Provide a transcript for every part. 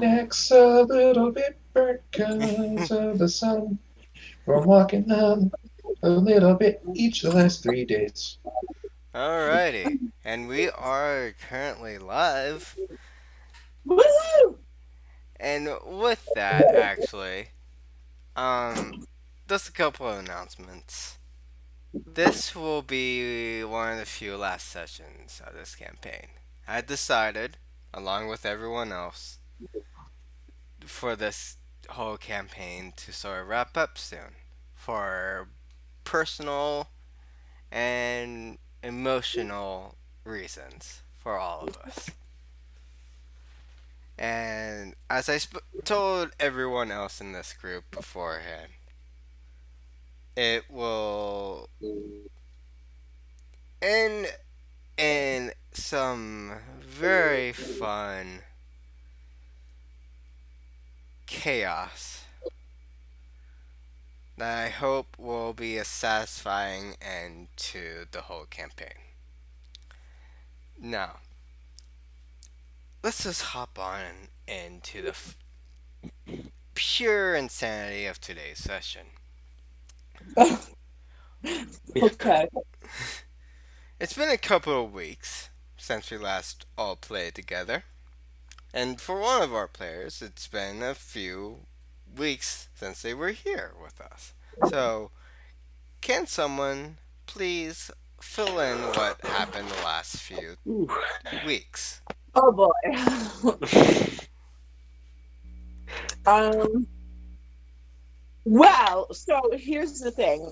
Neck's a little bit burnt 'cause of the sun. From walking on a little bit each the last 3 days. Alrighty, and we are currently live. Woohoo! And with that, actually, um, just a couple of announcements. This will be one of the few last sessions of this campaign. I decided, along with everyone else, for this whole campaign to sort of wrap up soon for personal and emotional reasons for all of us. And as I told everyone else in this group beforehand, it will end in some very fun chaos that I hope will be a satisfying end to the whole campaign. Now, let's just hop on into the pure insanity of today's session. Okay. It's been a couple of weeks since we last all played together, and for one of our players, it's been a few weeks since they were here with us. So, can someone please fill in what happened the last few Ooh. weeks? Oh boy. um. Well, so here's the thing.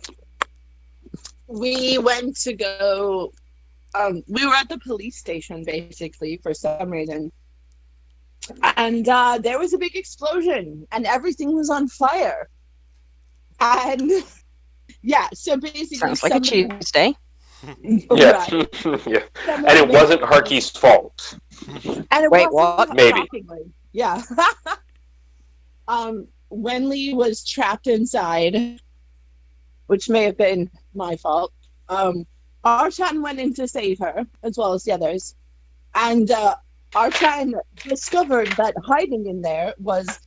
We went to go. We were at the police station basically for some reason, and there was a big explosion, and everything was on fire. And yeah, so basically, Sounds like a Tuesday. Yeah. right, Yeah. And someone it made, wasn't Harky's fault. and it Wait, wasn't what? Maybe. shockingly, yeah. Wenley was trapped inside, which may have been my fault. Archan went in to save her, as well as the others. And Archan discovered that hiding in there was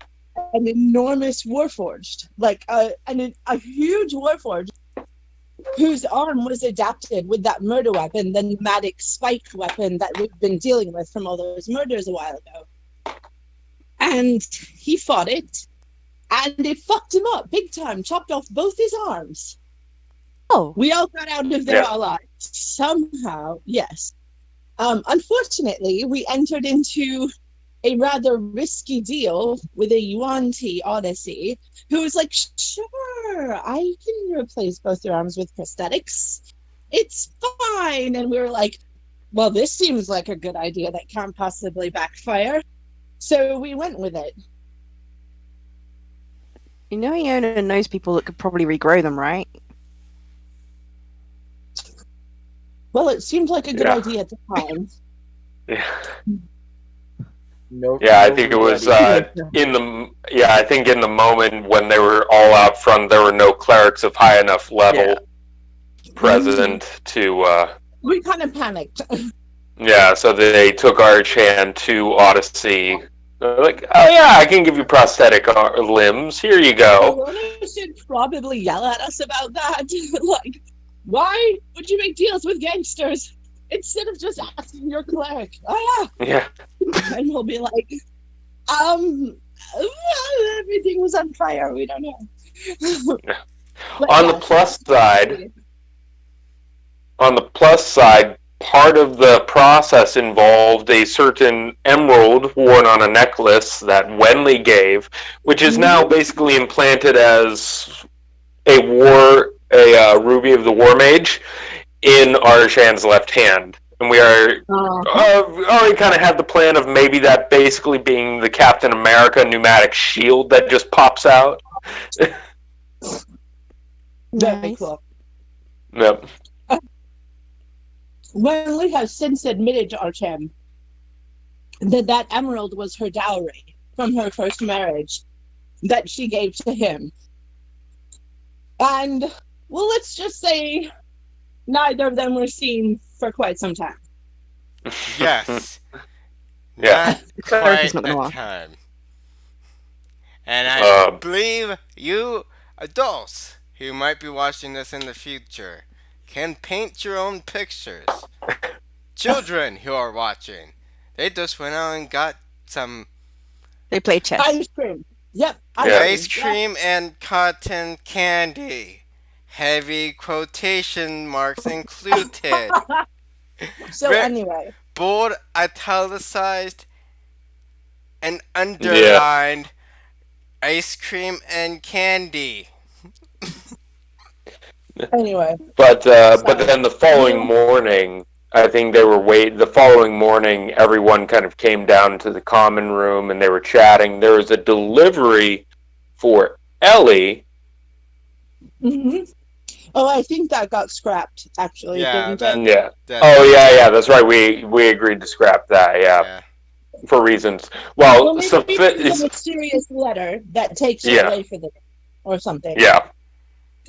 an enormous warforged, like a huge warforged whose arm was adapted with that murder weapon, the pneumatic spiked weapon that we've been dealing with from all those murders a while ago. And he fought it, and it fucked him up big time, chopped off both his arms. Oh, We all got out of there Yeah. alive. Somehow, yes. Unfortunately, we entered into a rather risky deal with a Yuan Ti Odyssey, who was like, sure, I can replace both your arms with prosthetics. It's fine. And we were like, well, this seems like a good idea that can't possibly backfire. So we went with it. you know Iona knows people that could probably regrow them, right? Well, it seemed like a good Yeah. idea at the time. Yeah. No, Yeah, I no think it was regretting. in the yeah, I think in the moment when they were all out front, there were no clerics of high enough level present to We kind of panicked. yeah, so they took Archan to Odyssey. They're like, oh yeah, I can give you prosthetic limbs. Here you go. Iona should probably yell at us about that. Like, why would you make deals with gangsters instead of just asking your cleric? Ah, Yeah. and we'll be like, everything was on fire. We don't know. But On the yeah, plus side, part of the process involved a certain emerald worn on a necklace that Wenley gave, which is now basically implanted as a ruby of the war mage in Arjan's left hand. And we are already kind of had the plan of maybe that basically being the Captain America pneumatic shield that just pops out. very Nice. cool. Yep. Wenley has since admitted to Archem that that emerald was her dowry from her first marriage that she gave to him. And, well, let's just say neither of them were seen for quite some time. Yes. Yeah. Not Cleric is quite not a going to laugh. time. And I Uh, believe you adults who might be watching this in the future can paint your own pictures. Children who are watching, they just went out and got some They play chess. Ice cream. Yep, ice yeah. ice cream. Yep. cream and cotton candy. Heavy quotation marks included. So Very anyway, bold, italicized, and Yeah. underlined ice cream and candy. anyway, But sorry. then the following You. morning, I think they were wait. The following morning, everyone kind of came down to the common room and they were chatting. There was a delivery for Ellie. Hmm. Oh, I think that got scrapped. Actually, Yeah, didn't it? Yeah. that Oh did. yeah, yeah. That's right. We agreed to scrap that. Yeah, Yeah. for reasons. Well, Well, maybe so it's a mysterious letter that takes her yeah, away for the day or something. yeah.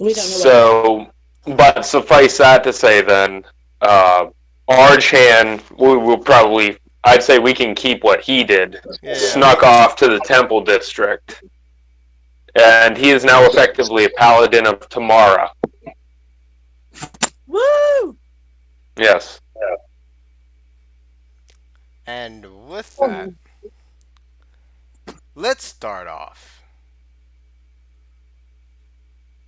We don't know what it is. So, but suffice that to say, then Archan, we will probably. I'd say we can keep what he did. Yeah. Snuck off to the Temple District, and he is now effectively a paladin of Tamara. Woo! Yes. And with that, let's start off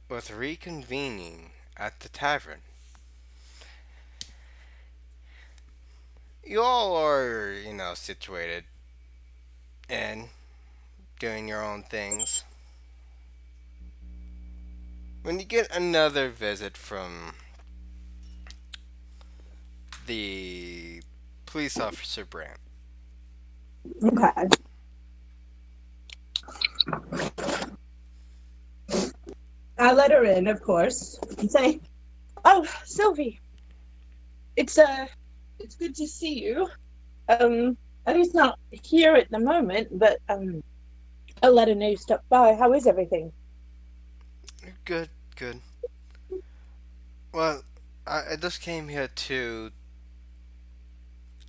with reconvening at the tavern. You all are, situated and doing your own things. When you get another visit from the police officer Brant, Okay. I let her in, of course, and say, "Oh, Sylvie, it's good to see you. At least not here at the moment, but I'll let her know you stopped by. How is everything?" good, good. Well, I just came here to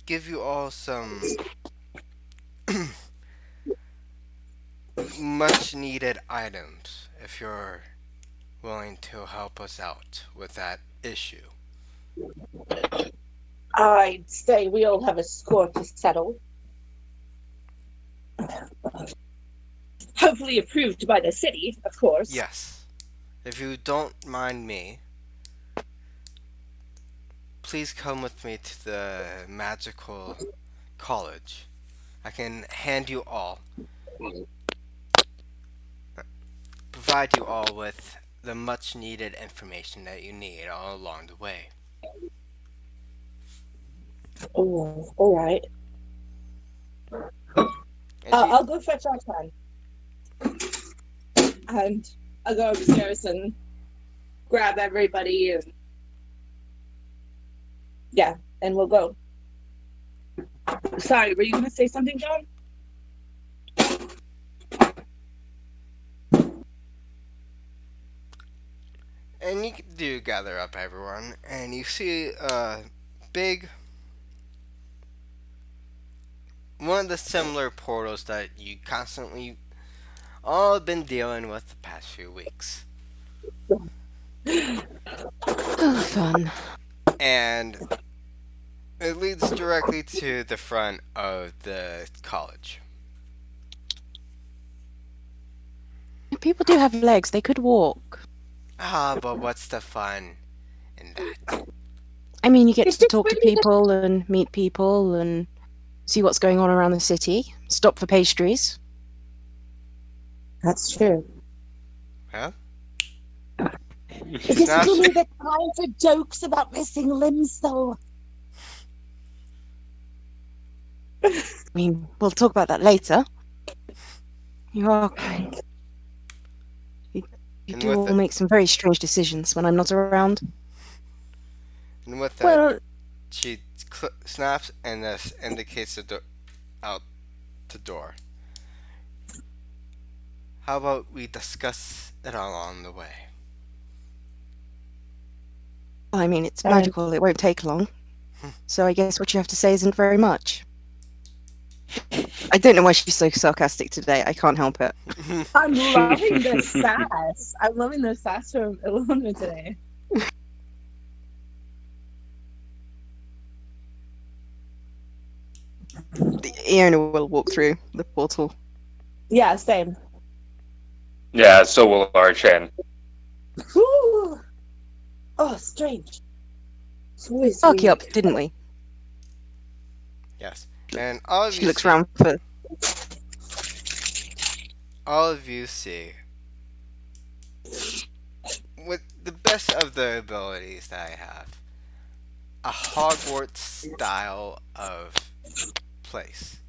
give you all some much needed items if you're willing to help us out with that issue. I'd say we all have a score to settle. Hopefully approved by the city, of course. Yes. If you don't mind me, please come with me to the magical college. I can hand you all, provide you all with the much needed information that you need all along the way. Oh, all right. And she, I'll go fetch our son. And I'll go upstairs and grab everybody and yeah, and we'll go. Sorry, were you gonna say something, John? and you do gather up everyone, and you see a big one of the similar portals that you constantly all been dealing with the past few weeks. Oh, fun. And it leads directly to the front of the college. People do have legs. They could walk. Ah, but what's the fun in that? I mean, you get to talk to people and meet people and see what's going on around the city. Stop for pastries. That's true. Well, Is it's this not. really the time for jokes about missing limbs, though? I mean, we'll talk about that later. You are kind. You And do with all it, make some very strange decisions when I'm not around. and with that, Well, she snaps and this indicates the out the door. How about we discuss it along the way? Well, I mean, it's All right. magical. It won't take long. So I guess what you have to say isn't very much. I don't know why she's so sarcastic today. I can't help it. I'm loving the sass. I'm loving the sass from Ilona today. Iona will walk through the portal. Yeah, same. Yeah, so will Archan. Whew. Oh, strange. Sweet, Arky up, sweet. didn't we? Yes, and all of She you looks see, round for. all of you see, with the best of the abilities that I have, a Hogwarts style of place.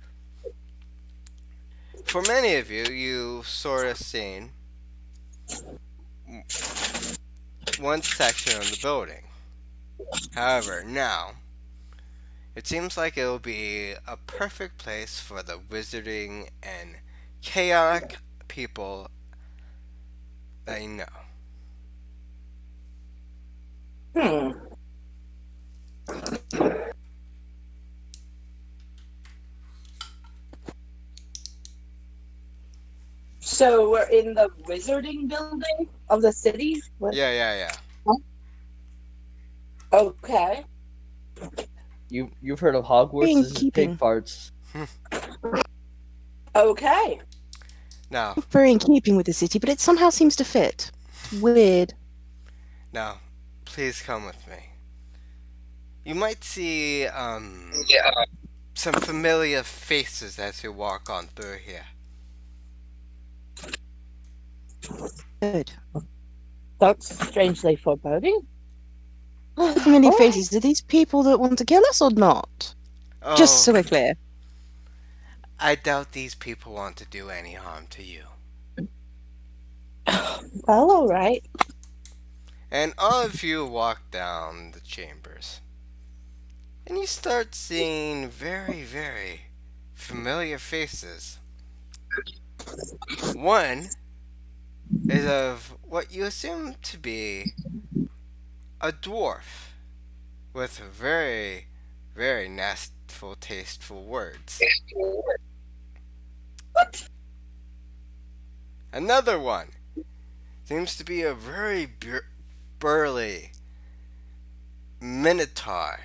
For many of you, you sort of seen one section of the building. However, now it seems like it will be a perfect place for the wizarding and chaotic people that you know. Hmm. So we're in the wizarding building of the city? What? Yeah, yeah, yeah. Okay. You've heard of Hogwarts? In This is pig keeping. farts. Okay. Now, Very in keeping with the city, but it somehow seems to fit. It's weird. now, please come with me. You might see some familiar faces as you walk on through here. Good. That's strangely foreboding. Familiar All right. faces. Are these people that want to kill us or not? Just Oh, so we're clear. I doubt these people want to do any harm to you. Well, all right. And all of you walk down the chambers. And you start seeing very, very familiar faces. One is of what you assume to be a dwarf with very, very nastful, tasteful words. Another one seems to be a very burly minotaur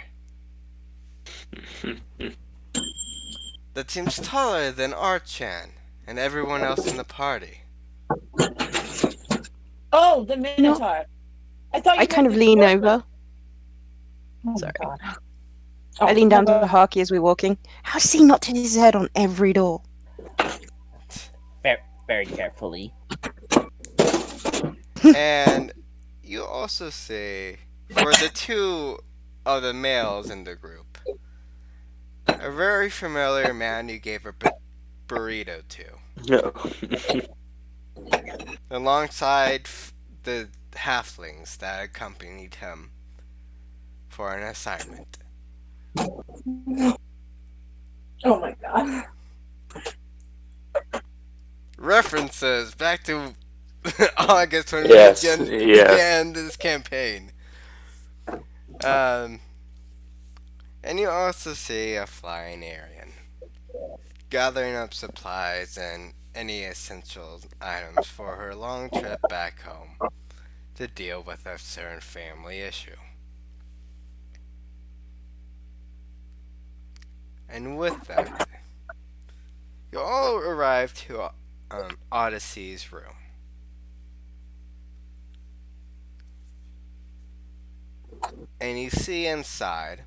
that seems taller than Archan and everyone else in the party. Oh, the You know, Minotaur. I thought I you kind meant of the lean dwarf. over. Oh Sorry. my god. I Oh, lean down no, to Harky as we're walking. How's he not hit his head on every door? Very carefully. And you also see, for the two of the males in the group, a very familiar man you gave a burrito to, No. alongside the halflings that accompanied him for an assignment. Oh my god. References back to August when Yes, we yes. began this campaign. Um, and you also see a flying Aryan gathering up supplies and any essential items for her long trip back home to deal with a certain family issue. And with that, you all arrive to Odyssey's room. And you see inside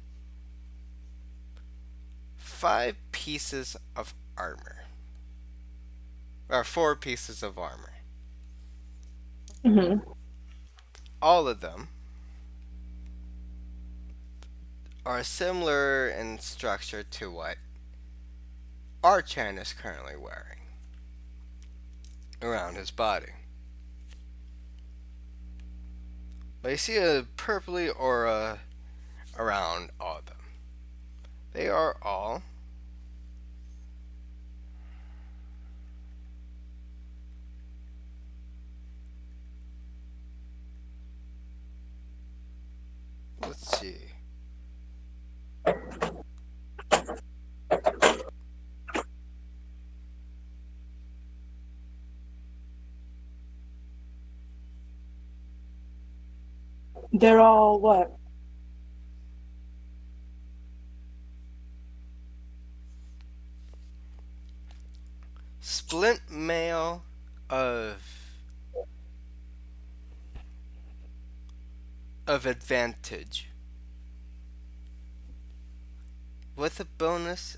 5 pieces of armor. Or 4 pieces of armor. Hmm. All of them are similar in structure to what Archan is currently wearing around his body. But you see a purpley aura around all of them. They are all let's see. They're all what? Splint mail of advantage with a bonus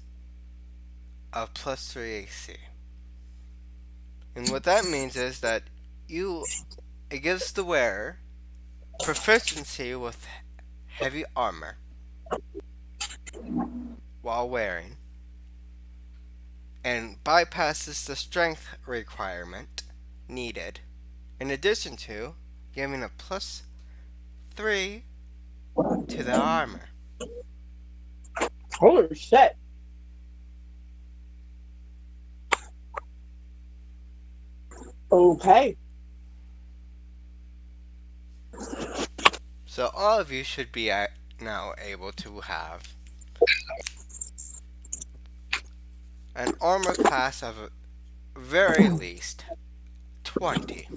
of +3 AC. And what that means is that you it gives the wearer proficiency with heavy armor while wearing, and bypasses the strength requirement needed, in addition to giving a +3 to the armor. Holy shit. Okay. So all of you should be now able to have an armor class of very least 20.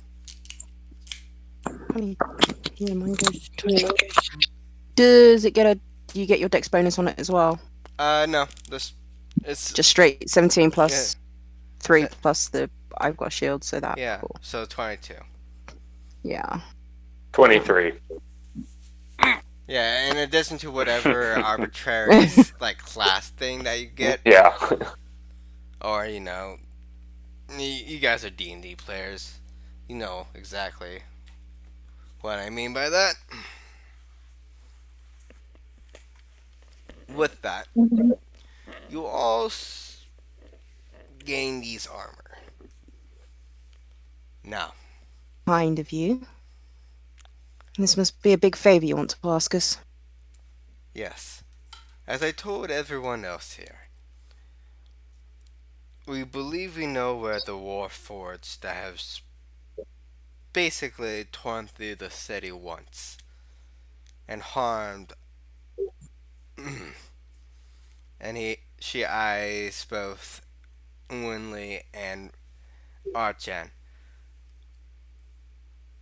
Yeah, mine goes to 20. Does it get a? Do you get your dex bonus on it as well? No, this it's Just straight 17 yeah, plus 3 plus the. I've got a shield, so that. yeah. Cool. So 22. Yeah. 23. Yeah, in addition to whatever arbitrary like class thing that you get, Yeah. or you guys are D&D players, you know exactly what I mean by that. With that, you all gain these armor. Now, Kind of you. This must be a big favor you want to ask us. yes, as I told everyone else here, we believe we know where the war forged that has basically torn through the city once and harmed. And she eyes both Winley and Archan.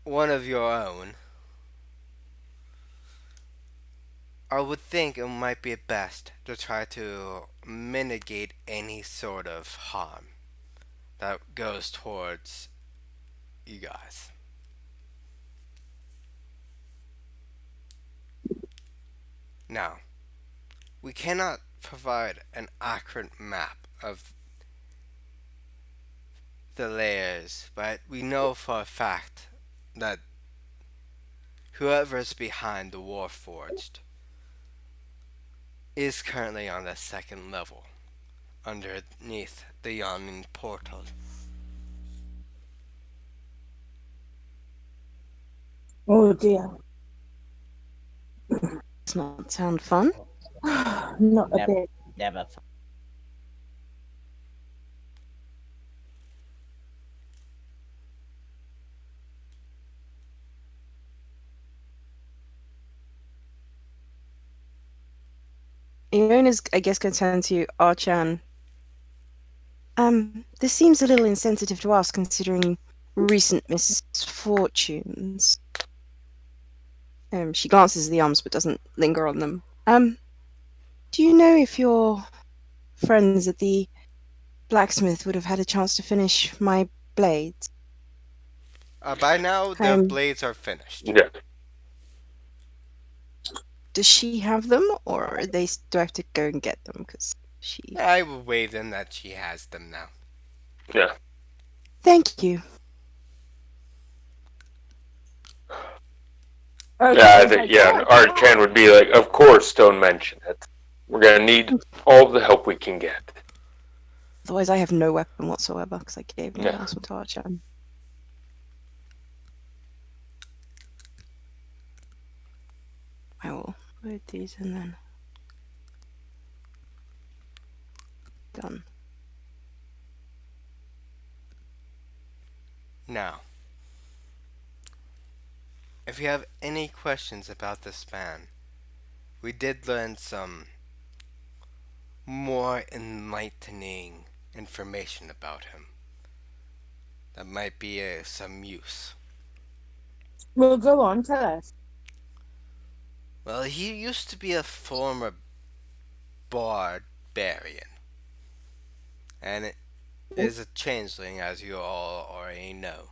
One of your own. I would think it might be best to try to mitigate any sort of harm that goes towards you guys. Now, we cannot provide an accurate map of the layers, but we know for a fact that whoever is behind the Warforged is currently on the second level, underneath the yawning portal. Oh dear. Does not sound fun. Not a bit. Never. Iona's, I guess, going to turn to Archan. This seems a little insensitive to ask, considering recent misfortunes. She glances at the arms, but doesn't linger on them. Do you know if your friends at the blacksmith would have had a chance to finish my blades? By now, the blades are finished. Yeah. Does she have them, or are they? Do I have to go and get them? Because she. I will wave in that she has them now. Yeah. Thank you. Yeah, I think, Archan would be like, of course, don't mention it. We're going to need all the help we can get. Otherwise, I have no weapon whatsoever, because I gave my Yeah. last one to Archan. I will load these and then. Done. Now, if you have any questions about this man, we did learn some more enlightening information about him that might be some use. Well, go on, tell us. Well, he used to be a former barbarian, and it is a changeling, as you all already know.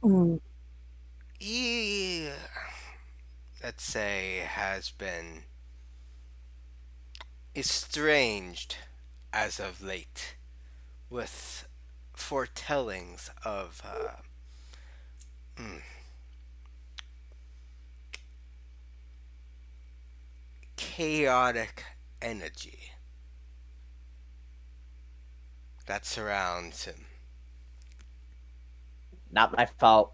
Mm. He, let's say, has been estranged as of late with foretellings of mm, chaotic energy that surrounds him. Not my fault.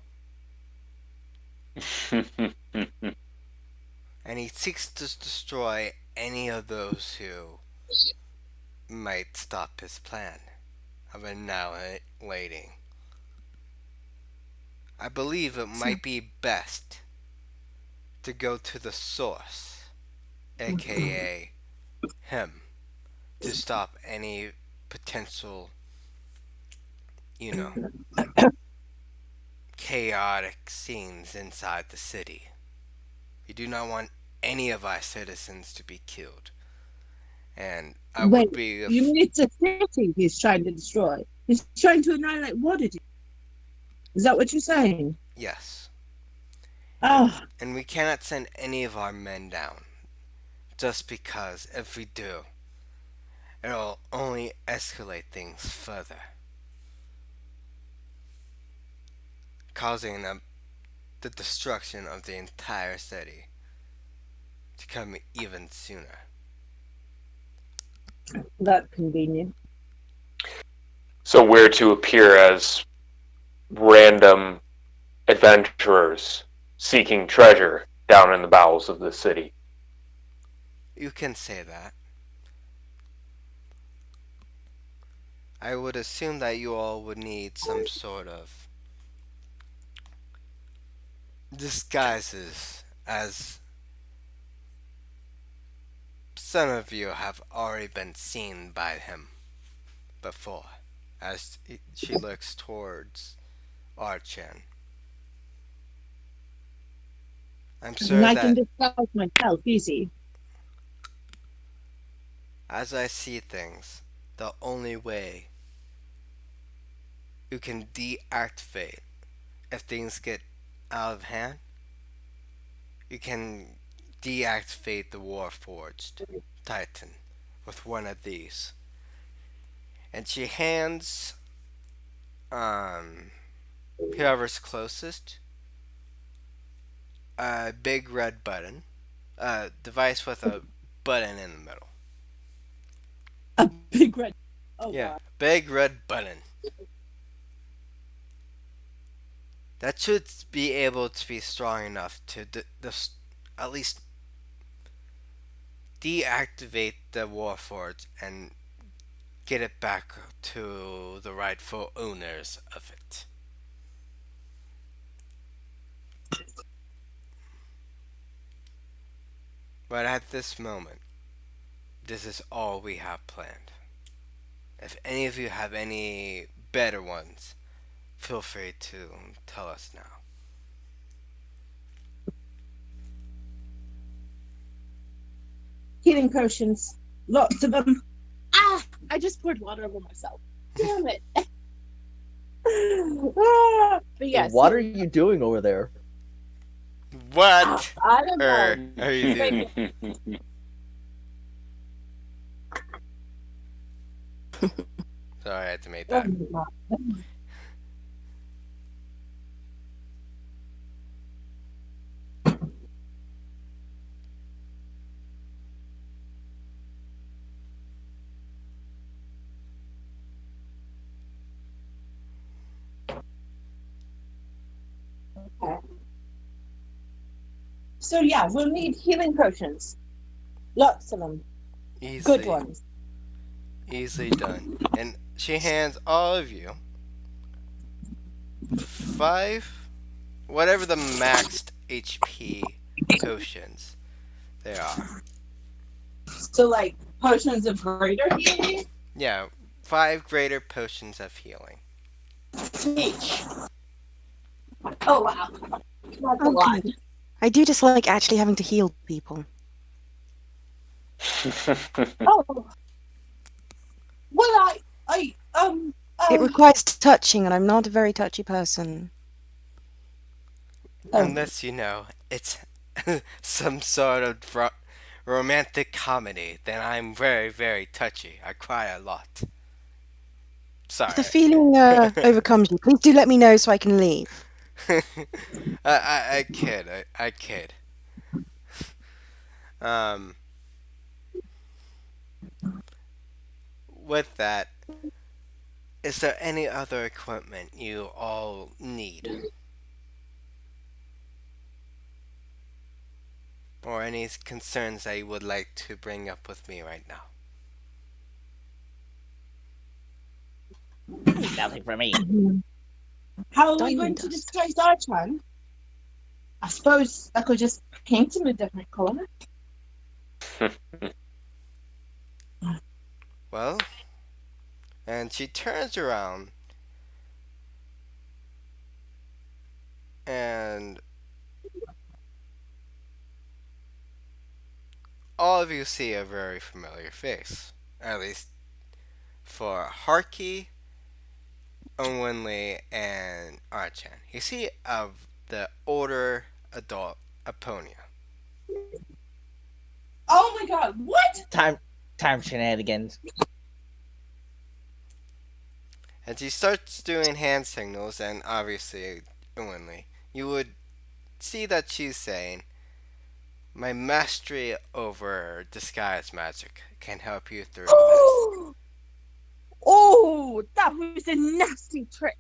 And he seeks to destroy any of those who might stop his plan of annihilating. I believe it So, might be best to go to the source, aka him, to stop any potential, you know, chaotic scenes inside the city. We do not want any of our citizens to be killed. And I wait, would be, you mean it's a city he's trying to destroy? He's trying to annihilate WaterDeep. Is that what you're saying? yes. And, Oh, and we cannot send any of our men down. Just because if we do, it'll only escalate things further, causing the destruction of the entire city to come even sooner. that's convenient. So we're to appear as random adventurers seeking treasure down in the bowels of the city. You can say that. I would assume that you all would need some sort of disguises, as some of you have already been seen by him before, as she looks towards Archen. I'm And sure I can that disguise myself easy. as I see things, the only way you can deactivate if things get out of hand, you can deactivate the Warforged Titan with one of these. And she hands whoever's closest a big red button, a device with a button in the middle. A big red. Oh Yeah, god. big red button. That should be able to be strong enough to at least deactivate the Warforged and get it back to the rightful owners of it. But at this moment, this is all we have planned. If any of you have any better ones, feel free to tell us now. Healing potions. Lots of them. Ah! I just poured water over myself. Damn it. But yes. What are you doing over there? What I don't know. are you doing? Sorry, I had to make that. Okay. So yeah, we'll need healing potions. Lots of them. Good Easily, ones. easily done. And she hands all of you 5, whatever the maxed HP potions they are. So like potions of greater healing. Yeah, 5 greater potions of healing each. Oh wow, that's a Oh, lot. good. I do dislike actually having to heal people. Oh well, I It requires touching, and I'm not a very touchy person. oh, Unless you know it's some sort of romantic comedy, then I'm very, very touchy. I cry a lot. If the Sorry. feeling overcomes you, please do let me know so I can leave. I kid. I kid. Um, with that, is there any other equipment you all need? Or any concerns that you would like to bring up with me right now? Nothing for me. how are we going Diamond to dust. disguise Archon? I suppose I could just paint him a different color. Well, and she turns around and all of you see a very familiar face. At least for Harky, Onwinley, and Archan. You see of the older adult Aponia. Oh my god, what? Time, time shenanigans. And she starts doing hand signals, and obviously, Onwinley, you would see that she's saying, "My mastery over disguise magic can help you through this." Oh, that was a nasty trick.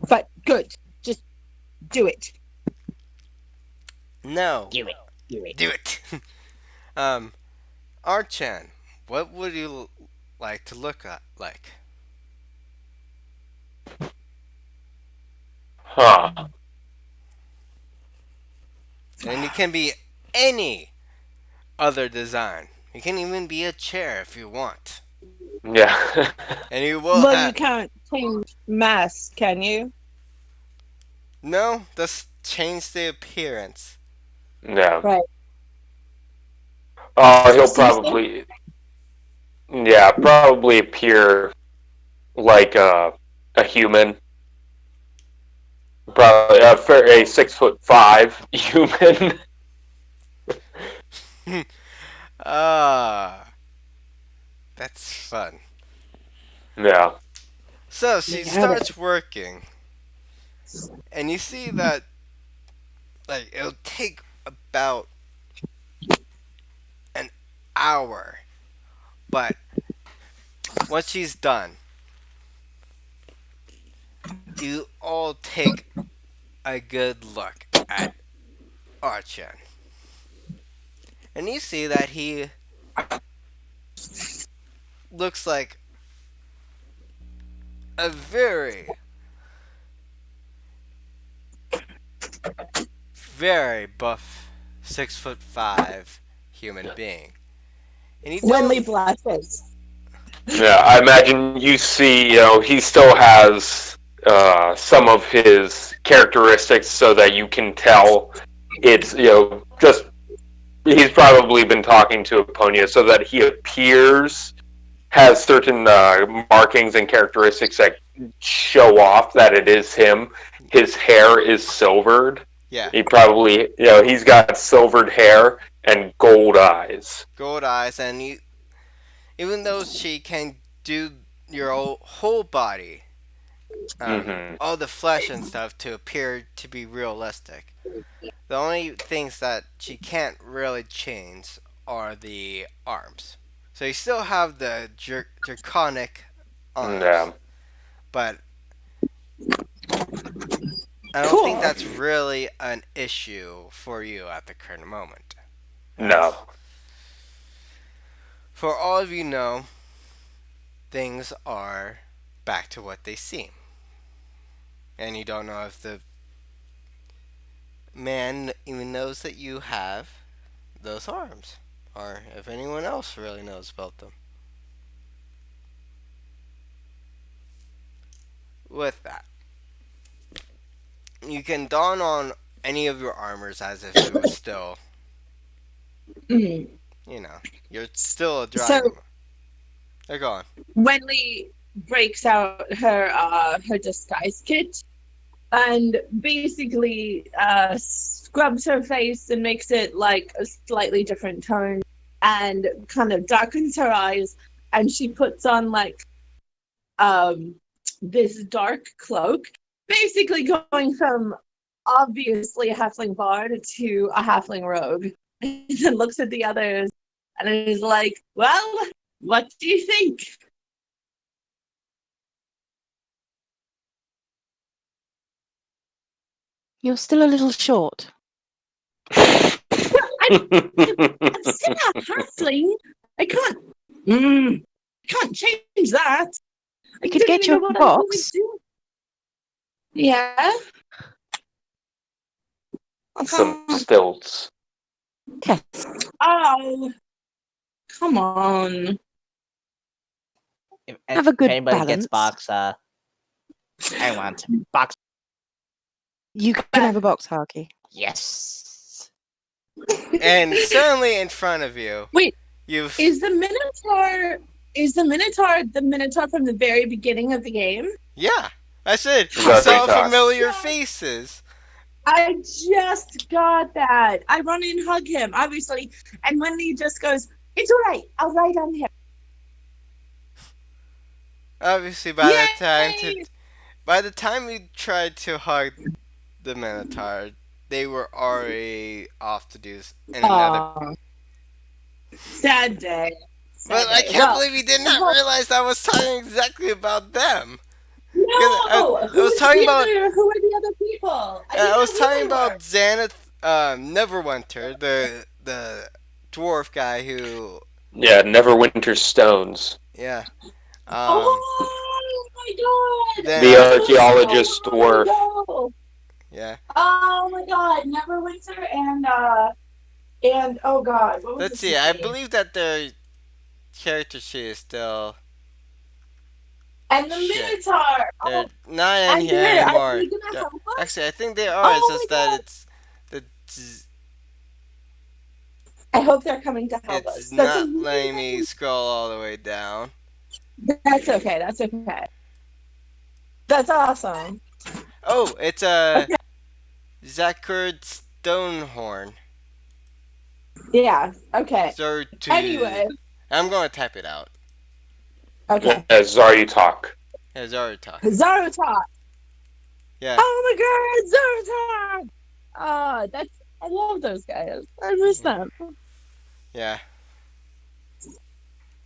But good, just do it. No, Do it. Do it. do it. um, Archan, what would you like to look at like? Huh. And it can be any other design. It can even be a chair if you want. Yeah. And you will Well, you have. can't change mass, can you? No, just change the appearance. Yeah. Right. He'll Cecil? probably, yeah, probably appear like a human, probably a 6'5" human. Ah, that's fun. Yeah. So You she have it. starts working, and you see that like it'll take about an hour, but once she's done, you all take a good look at Archon, and you see that he looks like a very, very buff, 6'5" human being, and you Wenley don't. blushes. Yeah, I imagine you see, he still has some of his characteristics so that you can tell it's, just he's probably been talking to Aponia so that he appears has certain markings and characteristics that show off that it is him. His hair is silvered. Yeah, He probably, he's got silvered hair and gold eyes. gold eyes, and you, even though she can do your whole body, Hmm. all the flesh and stuff to appear to be realistic. The only things that she can't really change are the arms. So you still have the draconic arms, Yeah. but I don't think Cool. that's really an issue for you at the current moment. As No. for all of you know, things are back to what they seem. And you don't know if the man even knows that you have those arms. or if anyone else really knows about them. With that, you can don on any of your armors as if it was still, Mhm. you know, you're still a So dragon. They're gone. Wenley breaks out her disguise kit and basically scrubs her face and makes it like a slightly different tone and kind of darkens her eyes, and she puts on like um this dark cloak, basically going from obviously a halfling bard to a halfling rogue, and then looks at the others and is like, well, what do you think? You're still a little short. I'm still a halfling. I can't. Can't change that. I We could don't get even you know a what I'm going box. to do. Yeah. Some stilts. Yes. Oh, come on. If, Have a good if anybody gets balance. box, I want box. You can have a box, Harky. Yes. And suddenly in front of you, Wait, you've is the Minotaur from the very beginning of the game? yeah. I said saw Zartok. familiar faces. I just got that. I run and hug him, obviously, and when he just goes, "It's all right. I'll ride on him." Obviously, Yay! by the time you tried to hug the Minotaur, they were already off to do in another. Aw, sad day. But Sad I day. can't Well, believe you did I not hope realize I was talking exactly about them. Because no. I was talking about Who are the other people? I I didn't was know who talking they about were. Xanath Neverwinter, the dwarf guy who Yeah, Neverwinter Stones. yeah. Oh my god! Then The after archaeologist dwarf. Oh, yeah. oh my god! Neverwinter and oh god, what was Let's his see. I name? believe that the character sheet is still And the shit. Minotaur. They're Oh, not in and here they're are anymore. they gonna help us? Actually, I think they are. It's Oh my just that god! the I hope they're coming to help it's us. That's not letting me amazing. scroll all the way down. That's okay. That's okay. That's awesome. Oh, it's a Okay. Zachard Stonehorn. Yeah. Okay. Zortu. Anyway. I'm going to type it out. Okay. Zaryutok. Yeah, Zarutok. Zarutok. Yeah. Oh my god, Zarutok! That's I love those guys. I miss them. Yeah.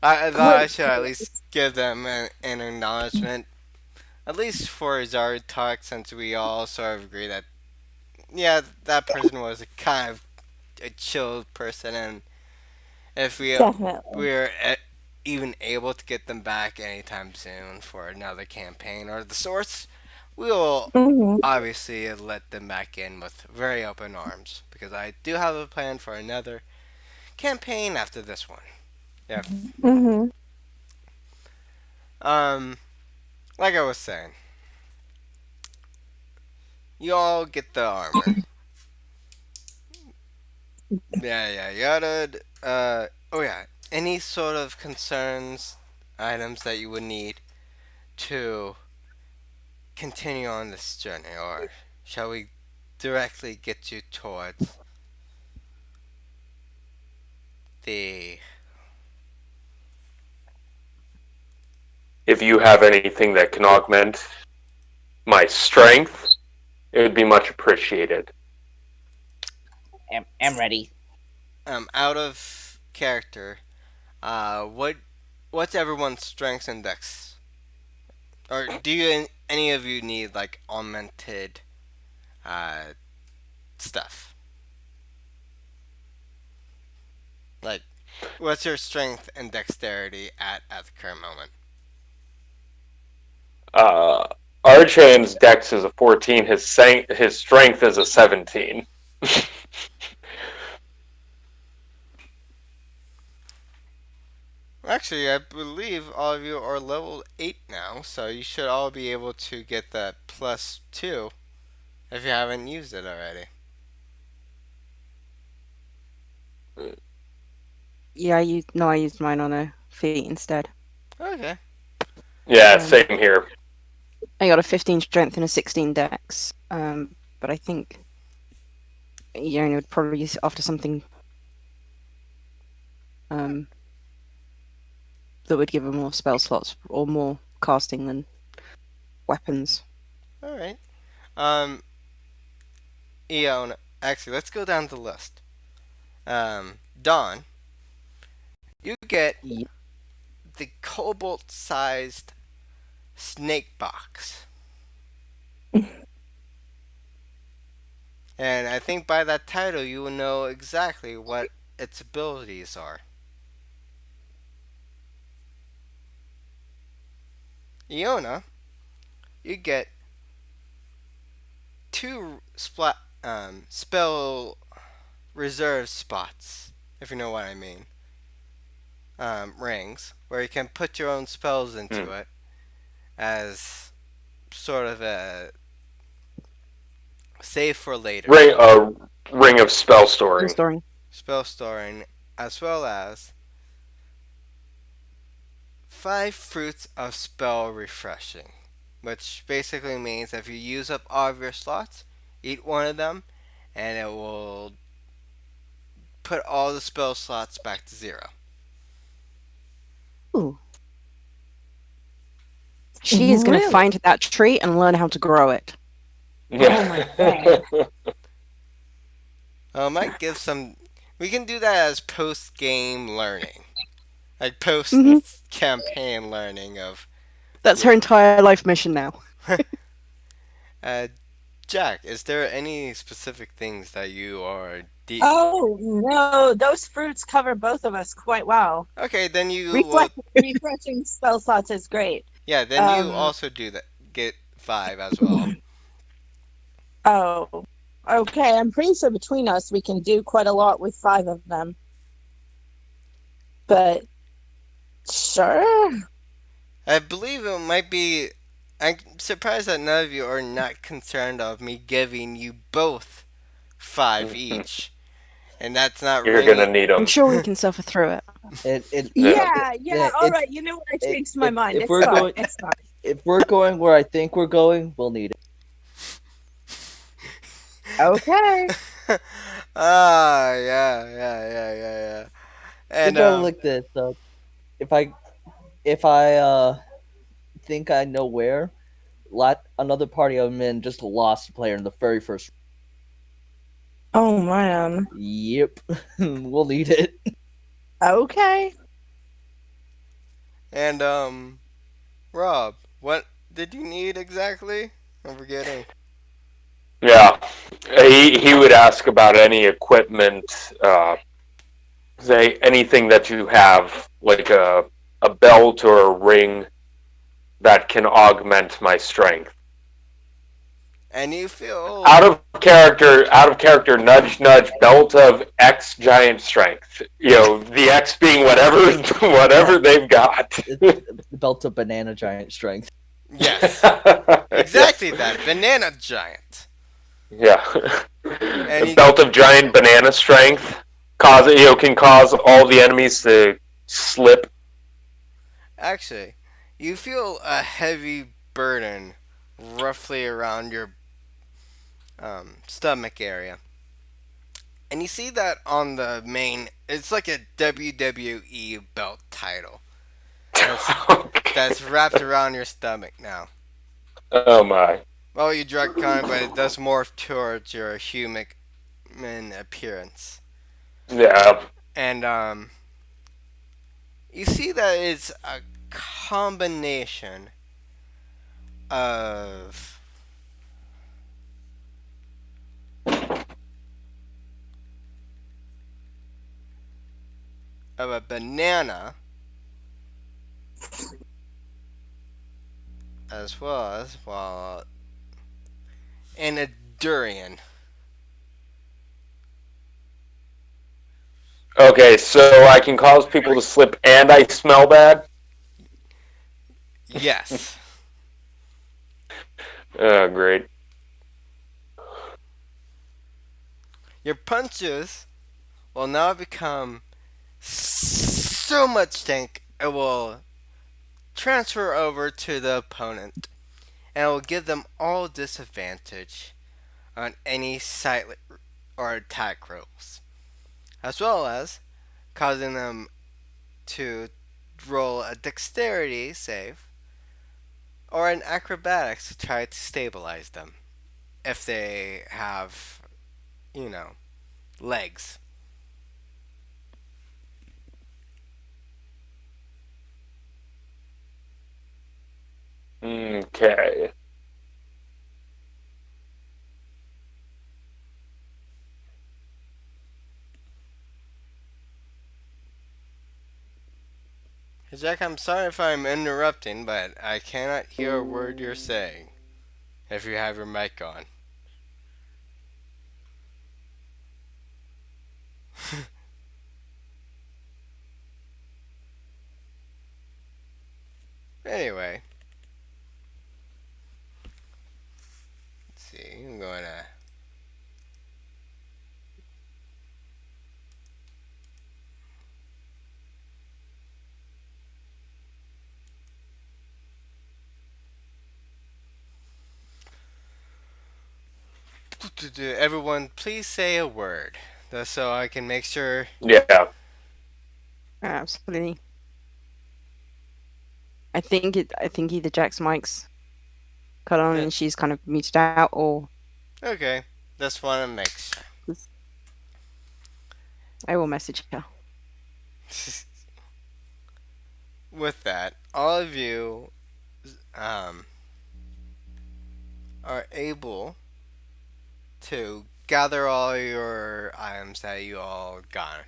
I thought I should at least give them an acknowledgement. At least for Zarutok, since we all sort of agree that, yeah, that person was a kind of a chill person, and if Definitely. we're even able to get them back anytime soon for another campaign or the sorts, we will Mm-hmm. obviously let them back in with very open arms because I do have a plan for another campaign after this one. Yeah. Mm-hmm. Um, like I was saying, you all get the armor. Yeah. You gotta. Oh yeah. Any sort of concerns, items that you would need to continue on this journey, or shall we directly get you towards the? If you have anything that can augment my strength, it would be much appreciated. I'm ready. Out of character, what's everyone's strengths index? Or do any of you need like augmented uh, stuff? Like, what's your strength and dexterity at the current moment? Uh, Archan's dex is a 14. His strength is a 17. Actually, I believe all of you are level 8 now, so you should all be able to get that plus 2 if you haven't used it already. Yeah, I used mine on a feat instead. Okay. Yeah, Um, same here. I got a 15 strength and a 16 dex. But I think it would probably be after something um that would give them more spell slots or more casting than weapons. Alright. Um, Eon, actually, let's go down the list. Dawn, you get Ye- the cobalt sized snake box. And I think by that title, you will know exactly what its abilities are. Iona, you get two spell reserve spots, if you know what I mean. Rings, where you can put your own spells into Hmm. it as sort of a save for later Ring of spell Still storing. storing. spell storing, as well as 5 fruits of spell refreshing, which basically means if you use up all of your slots, eat one of them, and it will put all the spell slots back to 0. Ooh. She is going to Really? find that tree and learn how to grow it. Oh my god. Yeah. I might give some. We can do that as post game learning, like post Hmm. campaign learning of. That's her entire life mission now. uh, Jack, is there any specific things that you are Oh no, those fruits cover both of us quite well. Okay, then you will. Refreshing spell slots is great. Yeah, then you Um, also do that. Get 5 as well. oh, okay. I'm pretty sure between us we can do quite a lot with five of them. But sure. I believe it might be. I'm surprised that none of you are not concerned of me giving you both 5 each, and that's not You're gonna ringing. need I'm them. sure we can suffer through it. It Yeah. Yeah. All it's right. You know what? I it, changed my mind. if It's we're fine. going It's fine. if we're going where I think we're going, we'll need it. Okay. Yeah. Think And about it like this. If I if I think I know where, another party I'm in just lost a player in the very first. Oh man. Yep, we'll need it. Okay. and Rob, what did you need exactly? I'm forgetting. Yeah. He would ask about any equipment, say anything that you have, like a belt or a ring that can augment my strength. And you feel. Out of character, nudge, nudge, belt of X giant strength. The X being whatever, whatever they've got. It's the belt of banana giant strength. Yes, exactly Yes. that. Banana giant. Yeah. And A you. belt of giant banana strength can cause all the enemies to slip. Actually, you feel a heavy burden roughly around your stomach area. And you see that on the main. It's like a WWE belt title. That's that's wrapped around your stomach now. Oh my. Well, you drug kind, but it does morph towards your human appearance. Yeah. And you see that it's a combination of a banana as well and a durian. Okay, so I can cause people to slip and I smell bad? Yes. Oh, great. Your punches will now become so much stink it will transfer over to the opponent and it will give them all disadvantage on any sight or attack rolls, as well as causing them to roll a dexterity save or an acrobatics to try to stabilize them if they have, you know, legs. Okay. Jack, I'm sorry if I'm interrupting, but I cannot hear a word you're saying if you have your mic on. Anyway, let's see. I'm going to. Everyone, please say a word, so I can make sure. Yeah. Absolutely. I think either Jack's mic's cut on Yeah, and she's kind of muted out, or okay, just want to make I will message her. sure. With that, all of you um, are able to gather all your items that you all got.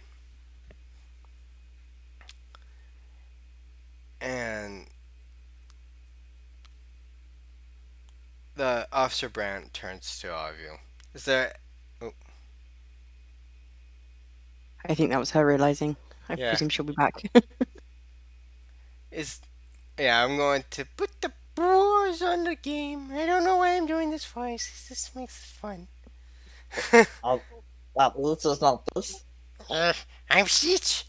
And the officer Brand turns to all of you. Is there. Oh, I think that was her realizing. I yeah. presume she'll be back. Is. Yeah, I'm going to put the boys on the game. I don't know why I'm doing this voice. This makes it fun. I'll, this is not this. uh, I'm Stitch.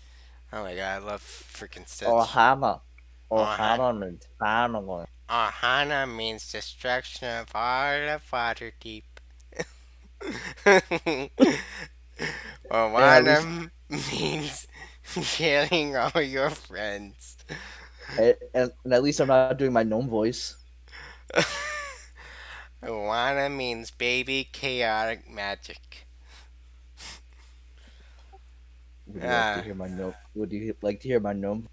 Oh my god, I love freaking Stitch. Ohana. Ohana. Ohana means family. Ohana means destruction of all of WaterDeep. And at least, Ohana means killing all your friends. and at least I'm not doing my gnome voice. Ohana means baby chaotic magic. Would you like to Ah. hear my gnome? Would you like to hear my gnome?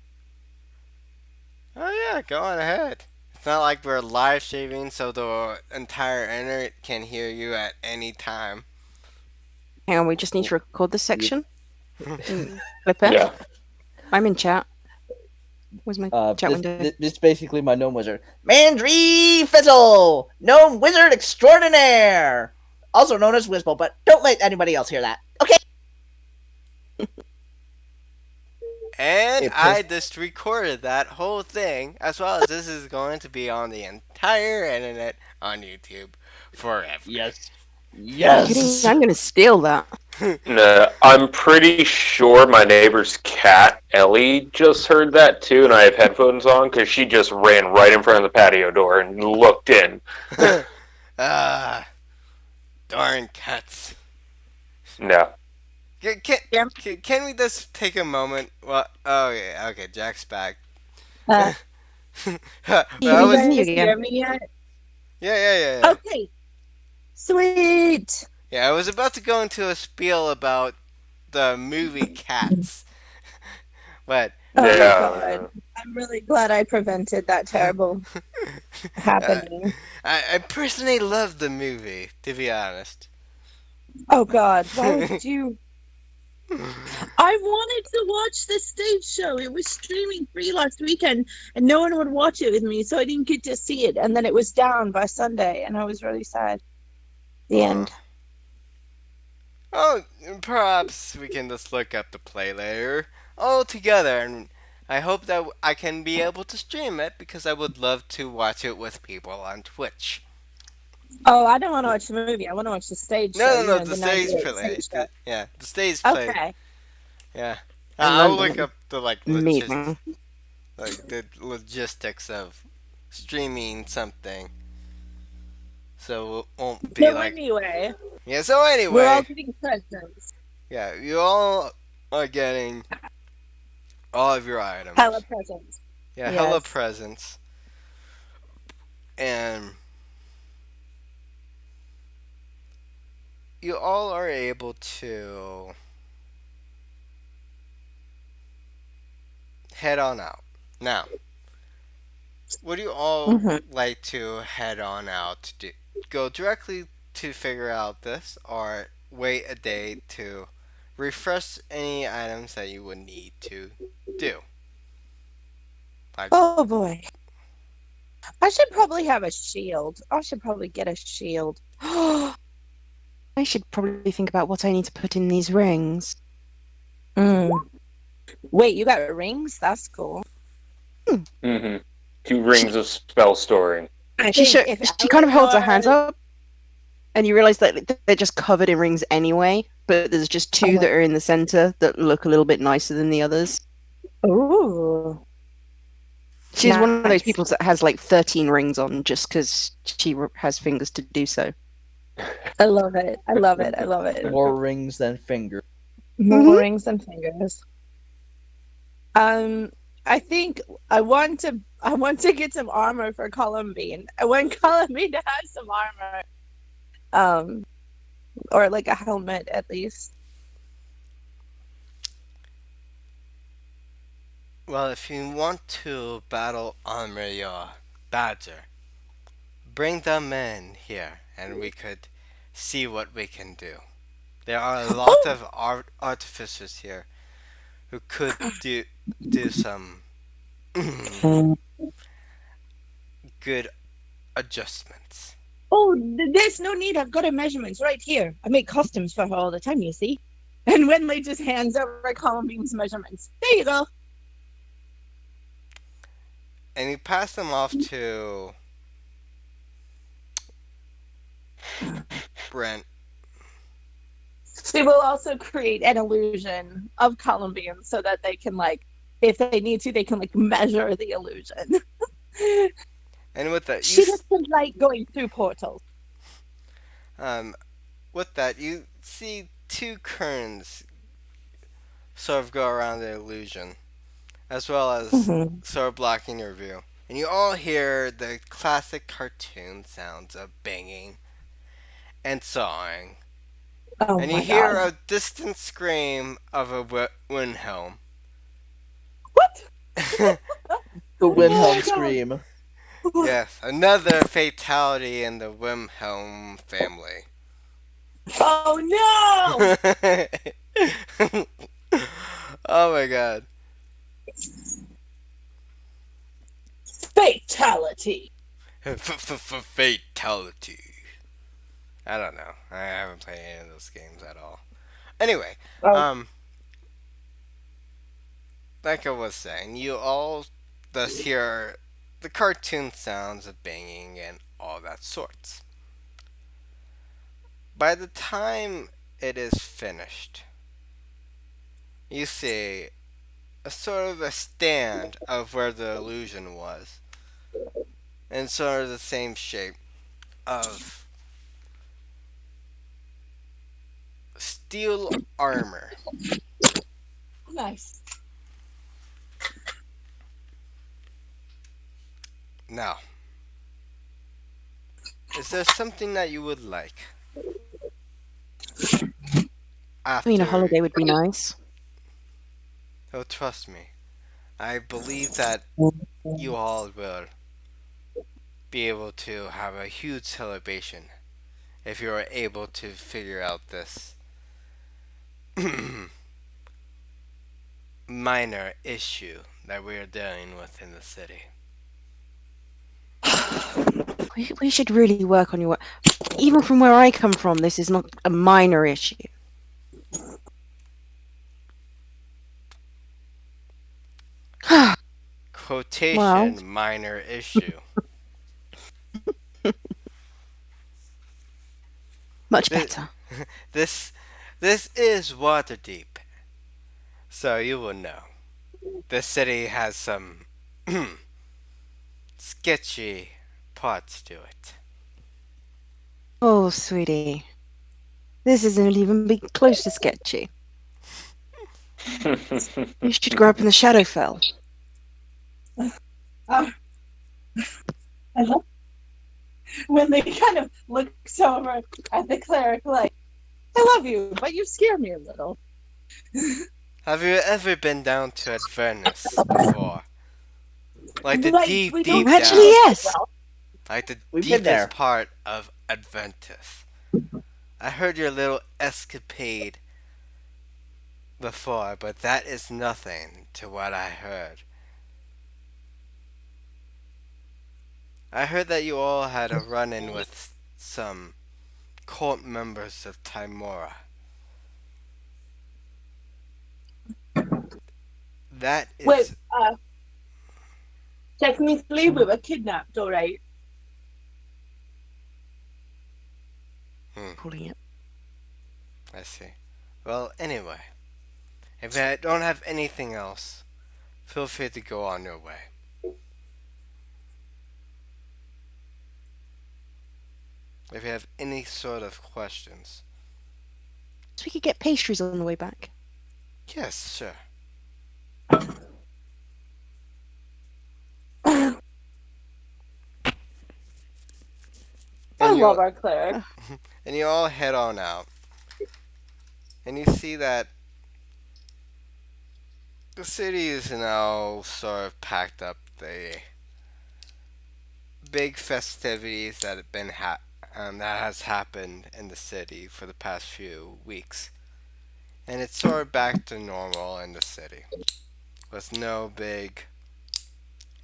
Oh yeah, go on ahead. It's not like we're live streaming, so the entire internet can hear you at any time. Hang on, we just need to record this Yeah. section and clip it. Yeah. I'm in chat. Where's my chat This, window? this this basically my gnome wizard. Mandry Fizzle, gnome wizard extraordinaire, also known as Whistle. But don't let anybody else hear that. Okay. And It I pissed. just recorded that whole thing, as well as this is going to be on the entire internet on YouTube forever. Yes. Are you kidding? Yes. I'm gonna steal that. No, I'm pretty sure my neighbor's cat, Ellie, just heard that too, and I have headphones on because she just ran right in front of the patio door and looked in. Ah, darn cats. No. Can we just take a moment? Well, oh yeah, okay, Jack's back. Uh, But Yeah, I can you we was, can hear guys you hear again. me yet? yeah. Okay, sweet. Yeah, I was about to go into a spiel about the movie Cats, but Oh Yeah. God, I'm really glad I prevented that terrible uh, happening. I personally love the movie, to be honest. Oh God, why would you? I wanted to watch the stage show. It was streaming free last weekend, and no one would watch it with me, so I didn't get to see it. And then it was down by Sunday, and I was really sad. The Aw. end. Oh, perhaps we can just look up the play later all together, and I hope that I can be able to stream it because I would love to watch it with people on Twitch. Oh, I don't want to watch the movie. I want to watch the stage show. No, no, You no, know, the the stage 98 play. stage show. Yeah, the stage play. Okay. Yeah, In I'll look London. up the Meeting. the logistics of streaming something, so it won't be So like anyway, yeah. So we're all anyway, getting presents. yeah, you all are getting all of your Hella items. presents. Yeah, hella Yes. presents, and you all are able to head on out. Now, would you all Hmm. like to head on out to go directly to figure out this, or wait a day to refresh any items that you would need to do? Like, Oh boy. I should probably have a shield. I should probably get a shield. I should probably think about what I need to put in these rings. Mm. Wait, you got rings? That's cool. Mm-hmm. 2 rings of spell storing. I She think should, if she kind of holds her hands Eleanor. up, and you realize that they're just covered in rings anyway. But there's just two that are in the center that look a little bit nicer than the others. Ooh. She's one of those Nice. people that has like 13 rings on just because she has fingers to do so. I love it. I love it. I love it. More rings than fingers. More Mhm. rings than fingers. I think I want to get some armor for Columbine. I want Columbine to have some armor. Um, or like a helmet at least. well, if you want to battle armor your badger, bring them in here, and we could see what we can do. There are a lot Oh, of artificers here who could do some good adjustments. oh, there's no need. I've got her measurements right here. I make costumes for her all the time, you see. And Winley just hands over Columbine's measurements. There you go. And you pass them off to Brent. She will also create an illusion of Columbine so that they can like, if they need to, they can like measure the illusion. And with that, She doesn't like going through portals. um, with that, you see two currents sort of go around the illusion, as well as Mhm. sort of blocking your view. And you all hear the classic cartoon sounds of banging and sawing. Oh And you my hear god. a distant scream of a Wilhelm. What? The Wilhelm Oh god. scream. Yes, another fatality in the Wilhelm family. Oh Oh my god. no! Fatality. Fatality. I don't know. I haven't played any of those games at all. Anyway, Oh, um, like I was saying, you all thus hear the cartoon sounds of banging and all that sorts. By the time it is finished, you see a sort of a stand of where the illusion was, and sort of the same shape of steel armor. nice. Now, is there something that you would like I mean, a after? holiday would be nice. Oh, trust me. I believe that you all will be able to have a huge celebration if you are able to figure out this minor issue that we are dealing with in the city. We should really work on your work. Even from where I come from, this is not a minor issue. Well, Quotation minor issue. much This better. this, this is Waterdeep, so you will know. The city has some sketchy parts to it. Oh, sweetie. This isn't even be close to sketchy. You should grow up in the Shadowfell. Uh, I love when they kind of looks over at the cleric like, I love you, but you scare me a little. Have you ever been down to Avernus before? Like the Like, deep, we Oh, don't deep know actually, down. it that yes. well. Like the We've been deepest there. part of Adventus. I heard your little escapade before, but that is nothing to what I heard. I heard that you all had a run in with some cult members of Timora. That Wait, is. technically we were kidnapped, all right. Hmm, Calling it. I see. Well, anyway, if I don't have anything else, feel free to go on your way. If you have any sort of questions. So we could get pastries on the way back. Yes, sure. I And love you our cleric. and you all head on out. And you see that the city is now sort of packed up. The big festivities that have been that has happened in the city for the past few weeks, and it's sort of back to normal in the city with no big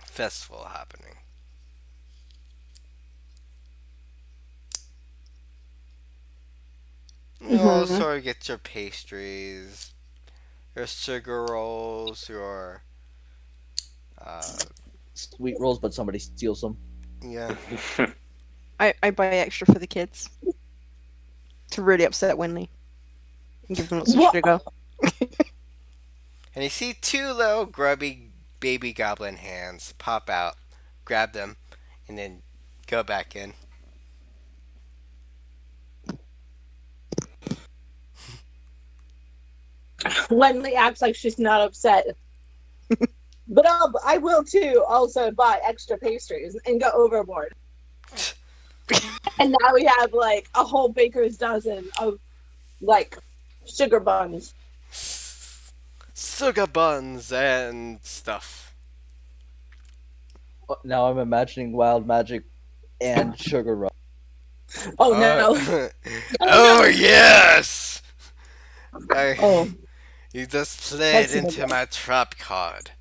festival happening. You all Mm-hmm. sort of get your pastries, your sugar rolls, your uh, Sweet rolls, but somebody steals them. yeah. I buy extra for the kids to really upset Winley and give them lots of What? sugar. And you see two little grubby baby goblin hands pop out, grab them, and then go back in. Lenley acts like she's not upset. But I will too also buy extra pastries and go overboard. And now we have like a whole baker's dozen of like sugar buns. Sugar buns and stuff. Now I'm imagining wild magic and sugar rush. Oh no. Oh Oh no. yes! I, Oh, you just played that's into my trap card.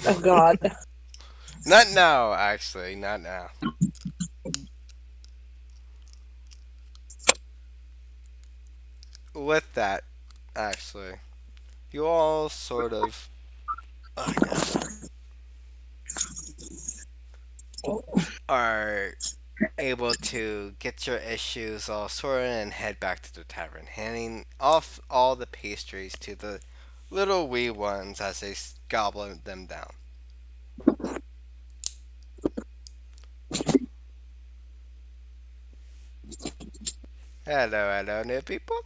oh god. Not now, actually, not now. With that, actually, you all sort of. Oh god. Are able to get your issues all sorted and head back to the tavern, handing off all the pastries to the little wee ones as they gobble them down. Hello, hello, new people.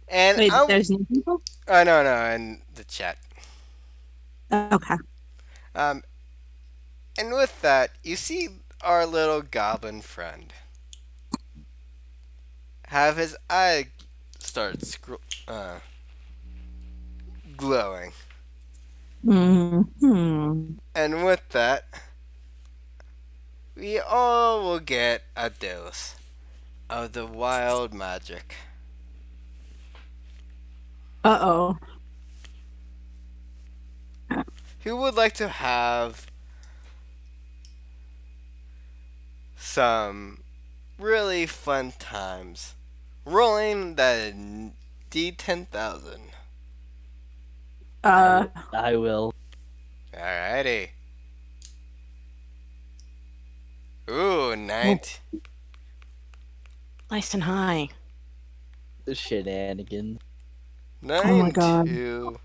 And Wait, I'm. there's new people? Oh, no, no, in the chat. Okay. Um, and with that, you see our little goblin friend have his eye start glowing. Hmm. And with that, we all will get a dose of the wild magic. Uh-oh. Who would like to have some really fun times rolling that D10,000? Uh, I will. Alrighty. Ooh, Oh, 19. nice and high. The shenanigans. oh my Nine god. two.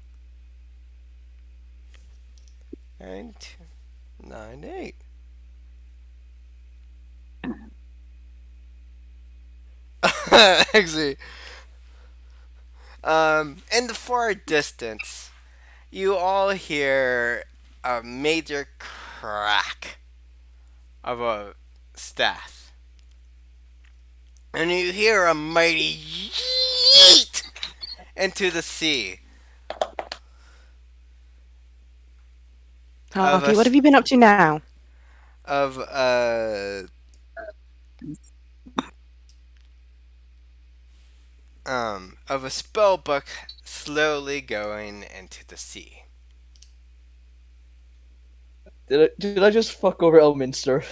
9 2. 9 8. Actually, in the far distance, you all hear a major crack of a staff. And you hear a mighty yeet into the sea of a Harky, what have you been up to now? of a of a spell book slowly going into the sea. Did I just fuck over Elminster?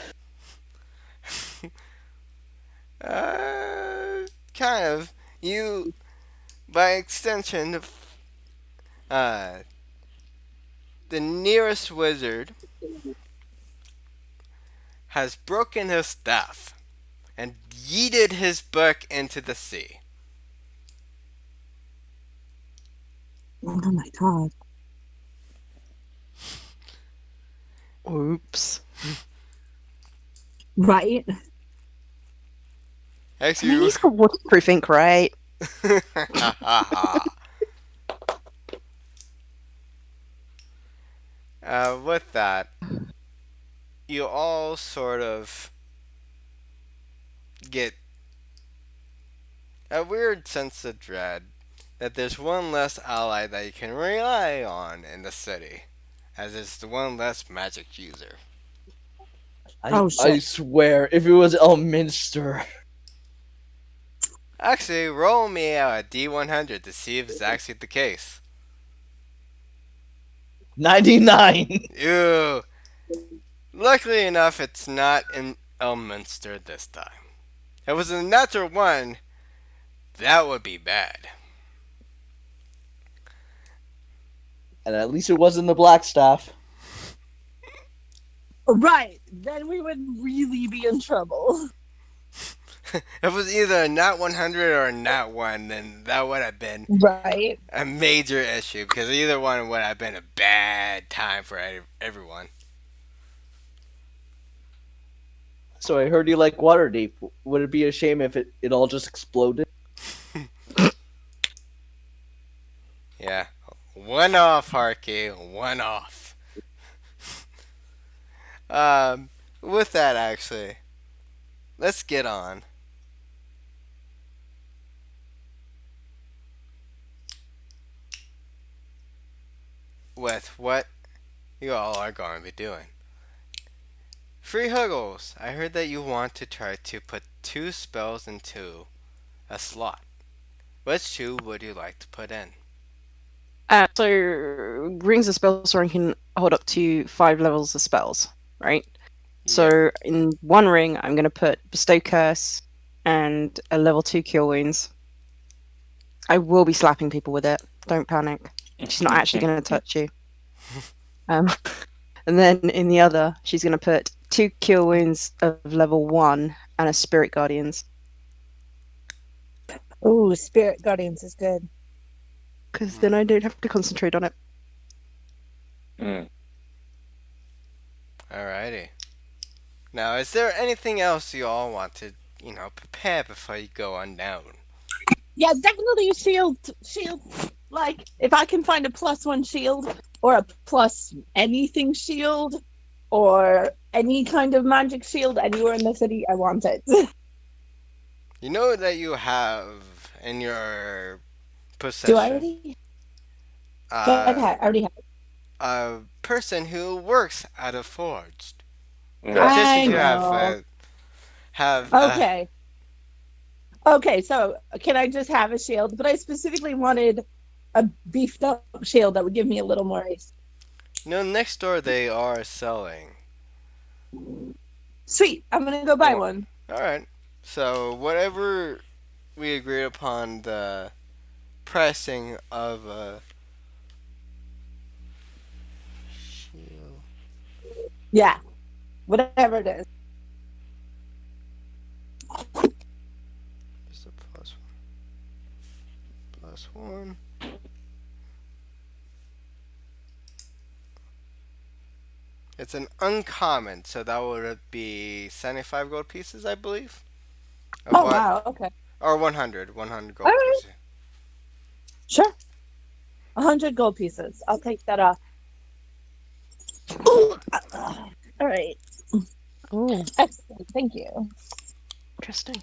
Kind of. You, by extension, uh, the nearest wizard has broken his staff and yeeted his book into the sea. Oh my god. Oops. Right? I mean, Actually, he's got waterproof ink, right? with that, you all sort of get a weird sense of dread that there's one less ally that you can rely on in the city, as it's the one less magic user. Oh I shit. swear, if it was Elminster. Actually, roll me a D100 to see if it's actually the case. 99. Ew. Luckily enough, it's not in Elminster this time. If it was a natural one, that would be bad. And at least it wasn't the Blackstaff. Right. Then we would really be in trouble. If it was either a nat 100 or a nat 1, then that would have been Right. a major issue because either one would have been a bad time for everyone. So I heard you like Waterdeep. Would it be a shame if it all just exploded? Yeah. One off, Harky. One off. Um, with that, actually, let's get on. With what you all are going to be doing. Free Huggles, I heard that you want to try to put 2 spells into a slot. Which 2 would you like to put in? So rings of spell storing can hold up to 5 levels of spells, right? Yeah. So in one ring, I'm going to put Bestow Curse and a level 2 Cure Wounds. I will be slapping people with it. Don't panic. She's not actually going to touch you. Um, and then in the other, she's going to put 2 Cure Wounds of level 1 and a Spirit Guardians. Ooh, Spirit Guardians is good. Because then I don't have to concentrate on it. Alrighty. Now, is there anything else you all want to, prepare before you go unknown? Yeah, definitely a shield. Shield. Like, if I can find a +1 shield or a plus anything shield or any kind of magic shield anywhere in the city, I want it. You know that you have in your Do I possession already? uh, I already have. a person who works at a forged. In Yeah. addition I to know. have Okay. Okay, so can I just have a shield? But I specifically wanted a beefed up shield that would give me a little more ace. next door they are selling. Sweet. I'm gonna go buy one. All right. So whatever we agreed upon the pricing of Yeah, whatever it is. Just a plus one. It's an uncommon, so that would be 75 gold pieces, I believe. Of Oh what? wow. Okay. Or 100. 100 All gold right. pieces. Sure. 100 gold pieces. I'll take that off. Ooh, all right. Oh, Excellent. Thank you. interesting.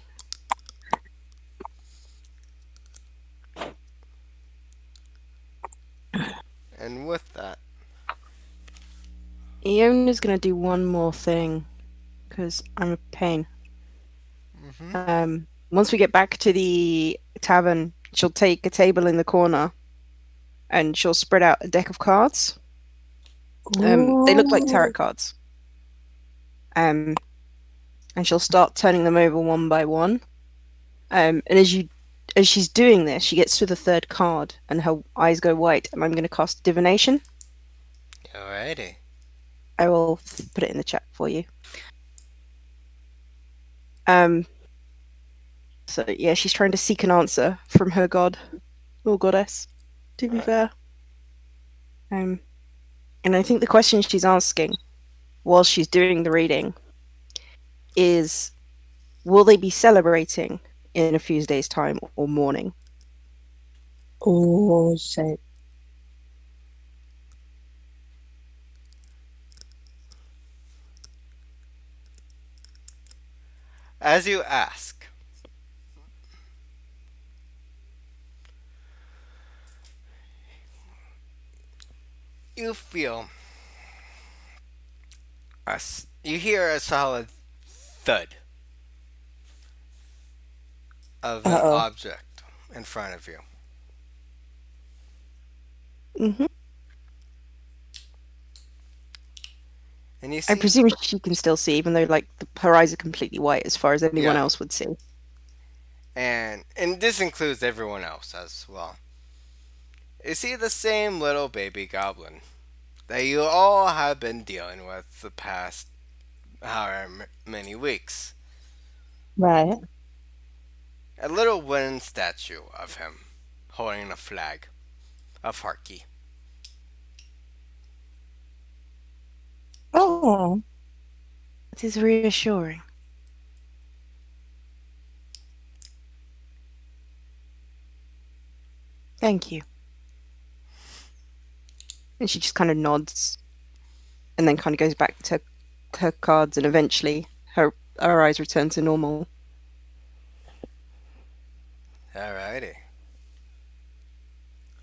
And with that, Iona's gonna do one more thing because I'm a pain. hmm Once we get back to the tavern, she'll take a table in the corner and she'll spread out a deck of cards. They look like tarot Ooh. cards. Um, and she'll start turning them over one by one. And as she's doing this, she gets to the third card and her eyes go white. And I'm going to cast divination. alrighty. I will put it in the chat for you. Um, so yeah, she's trying to seek an answer from her god or goddess. To be fair, and I think the question she's asking while she's doing the reading is, will they be celebrating in a few days' time or mourning? Oh shit. As you ask, you feel you hear a solid thud of Uh an oh. object in front of you. Hmm. And you I see, presume she can still see, even though like her eyes are completely white as far as anyone yeah, else would see. and this includes everyone else as well. You see the same little baby goblin that you all have been dealing with the past however many weeks. Right. A little wooden statue of him holding a flag of Harky. Oh. It is reassuring. Thank you. And she just kind of nods and then kind of goes back to her cards, and eventually her eyes return to normal. Alrighty.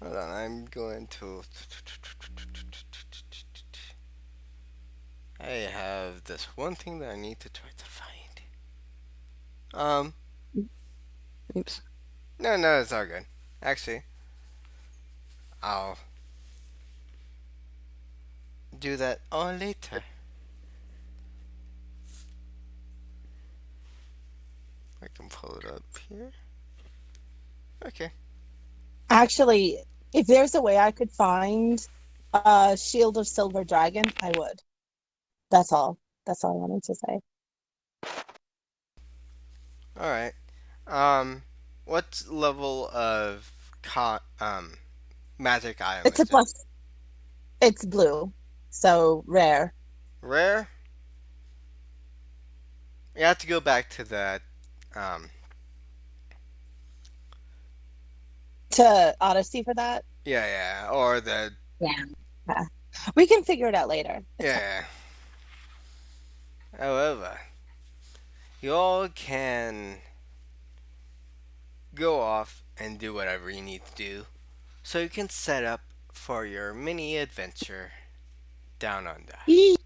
Hold on, I'm going to. I have this one thing that I need to try to find. Um, Oops. no, it's all good. Actually, I'll do that all later. I can pull it up here. Okay. Actually, if there's a way I could find a shield of silver dragon, I would. That's all. That's all I wanted to say. All right. Um, what level of magic item It's a is it? plus. It's blue, so rare. Rare. You have to go back to that. Um, To Odyssey for that. yeah, or the Yeah. Yeah. We can figure it out later. It's fine. yeah. However, you all can go off and do whatever you need to do, so you can set up for your mini adventure down under. Yee.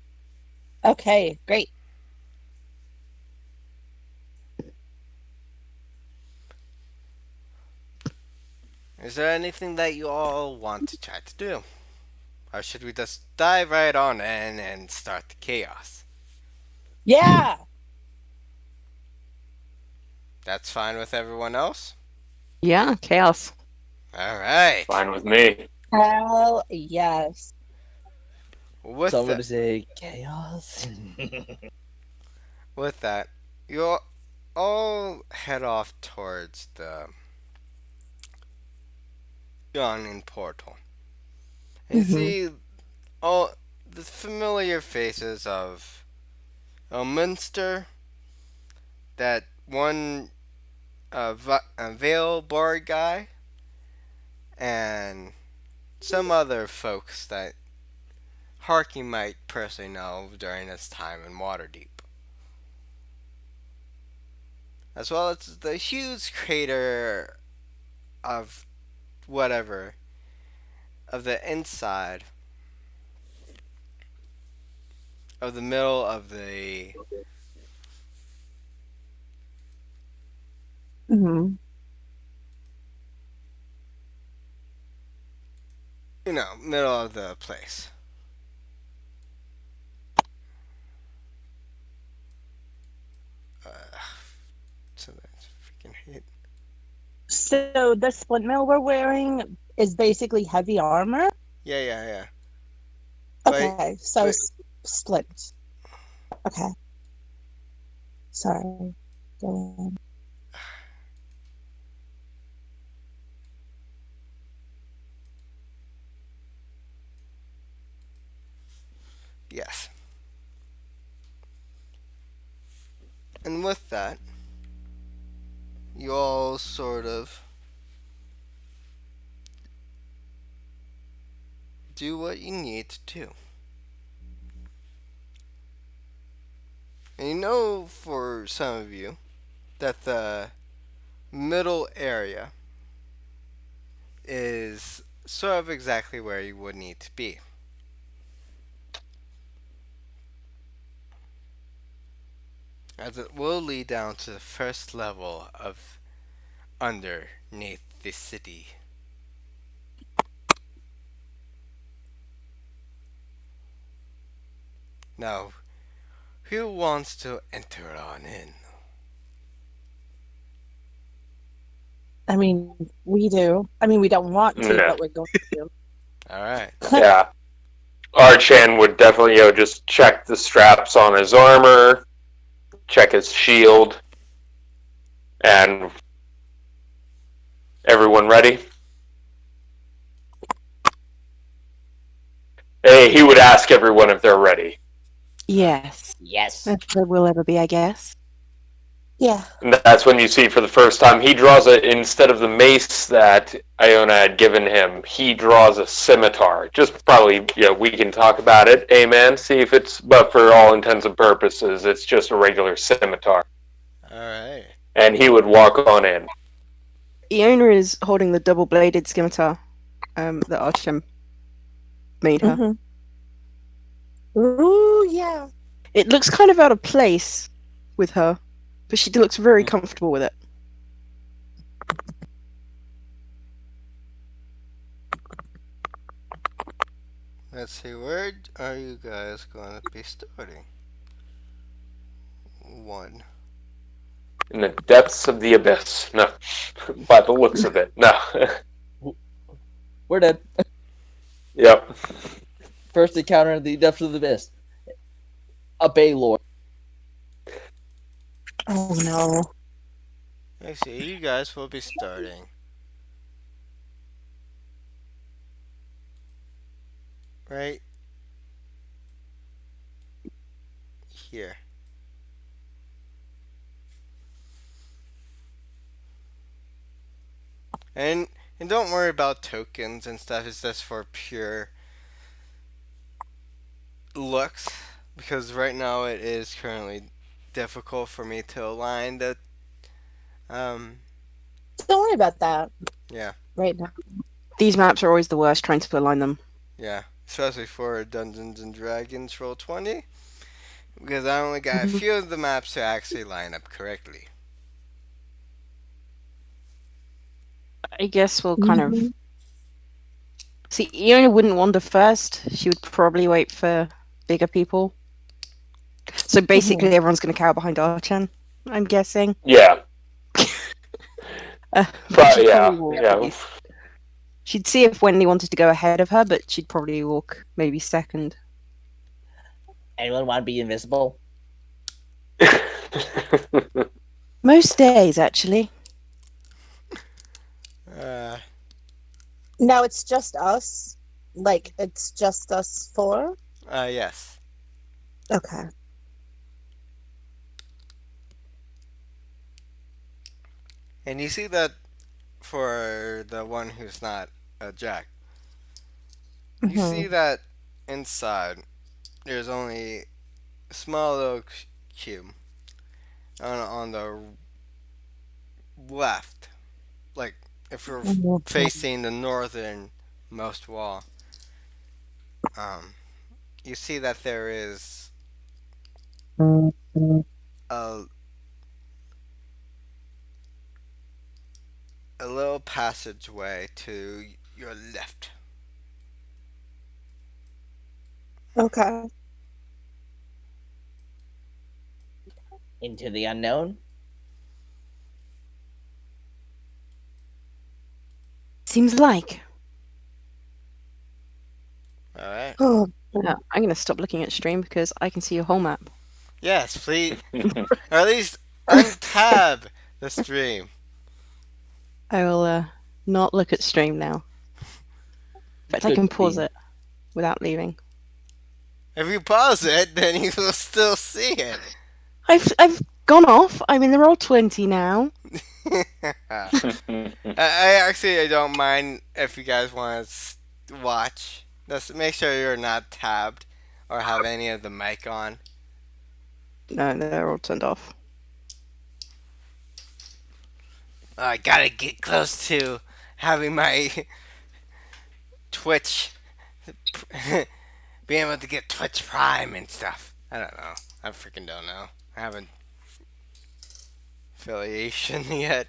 Okay, great. Is there anything that you all want to try to do? Or should we just dive right on in and start the chaos? Yeah. That's fine with everyone else? Yeah, chaos. Alright. Fine with me. Hell yes. with So I'm that, gonna say chaos. with that, you'll all head off towards the yawning portal. And you Mm-hmm. see all the familiar faces of a Munster, that one Vale Bar guy, and some other folks that Harky might personally know during his time in Waterdeep, as well as the huge crater of whatever of the inside of the middle of the Mm-hmm. middle of the place. Uh, so that's freaking hate. So the splint mail we're wearing is basically heavy armor. Yeah, yeah, yeah. But Okay, so but splint. Okay, sorry. Go on. yes. And with that, you all sort of do what you need to do. And you know, for some of you, that the middle area is sort of exactly where you would need to be. As it will lead down to the first level of underneath the city. Now, who wants to enter on in? I mean, we do. I mean, we don't want to, Yeah. but we're going Alright. to. Yeah. Archan would definitely, just check the straps on his armor, check his shield, and everyone ready? Hey, he would ask everyone if they're ready. Yes. Yes. If there will ever be, I guess. Yeah. And that's when you see for the first time, he draws instead of the mace that Iona had given him, he draws a scimitar. Just probably, we can talk about it, amen, see if but for all intents and purposes, it's just a regular scimitar. Alright. And he would walk on in. Iona is holding the double-bladed scimitar that Archim made her. Mm-hmm. Ooh, yeah. It looks kind of out of place with her, but she looks very comfortable with it. Let's see, where are you guys going to be starting? One. In the depths of the abyss. No. By the looks of it. No. We're dead. Yep. First encounter in the depths of the abyss. A Bay Lord. Oh no. I see, you guys will be starting right here. And and don't worry about tokens and stuff, it's just for pure looks, because right now it is currently difficult for me to align the um Don't worry about that yeah, right now. These maps are always the worst trying to align them. yeah, especially for Dungeons and Dragons Roll 20, because I only got a few of the maps to actually line up correctly. I guess we'll kind of... Mhm. See, Iona wouldn't wander first. She would probably wait for bigger people. So basically everyone's going to cower behind Archan, I'm guessing. Yeah. But But she'd yeah. probably walk at least. She'd see if Wendy wanted to go ahead of her, but she'd probably walk maybe second. Anyone want to be invisible? Most days, actually. Uh, Now it's just us. Like it's just us four. yes. Okay. And you see that for the one who's not a Jack, you see Hmm. that inside there's only a small little cube on the left. Like if you're facing the northernmost wall, um, you see that there is a, a little passageway to your left. Okay. Into the unknown? Seems like. All right. Oh, I'm going to stop looking at stream because I can see your whole map. Yes, please, or at least untab the stream. I will not look at stream now. In fact, I Good can pause theme. it without leaving. If you pause it, then you will still see it. I've gone off. I'm in the roll 20 now. I don't mind if you guys want to watch. Just make sure you're not tabbed or have any of the mic on. No, they're all turned off. I gotta get close to having my Twitch, being able to get Twitch Prime and stuff. I don't know. I freaking don't know. I haven't affiliation yet.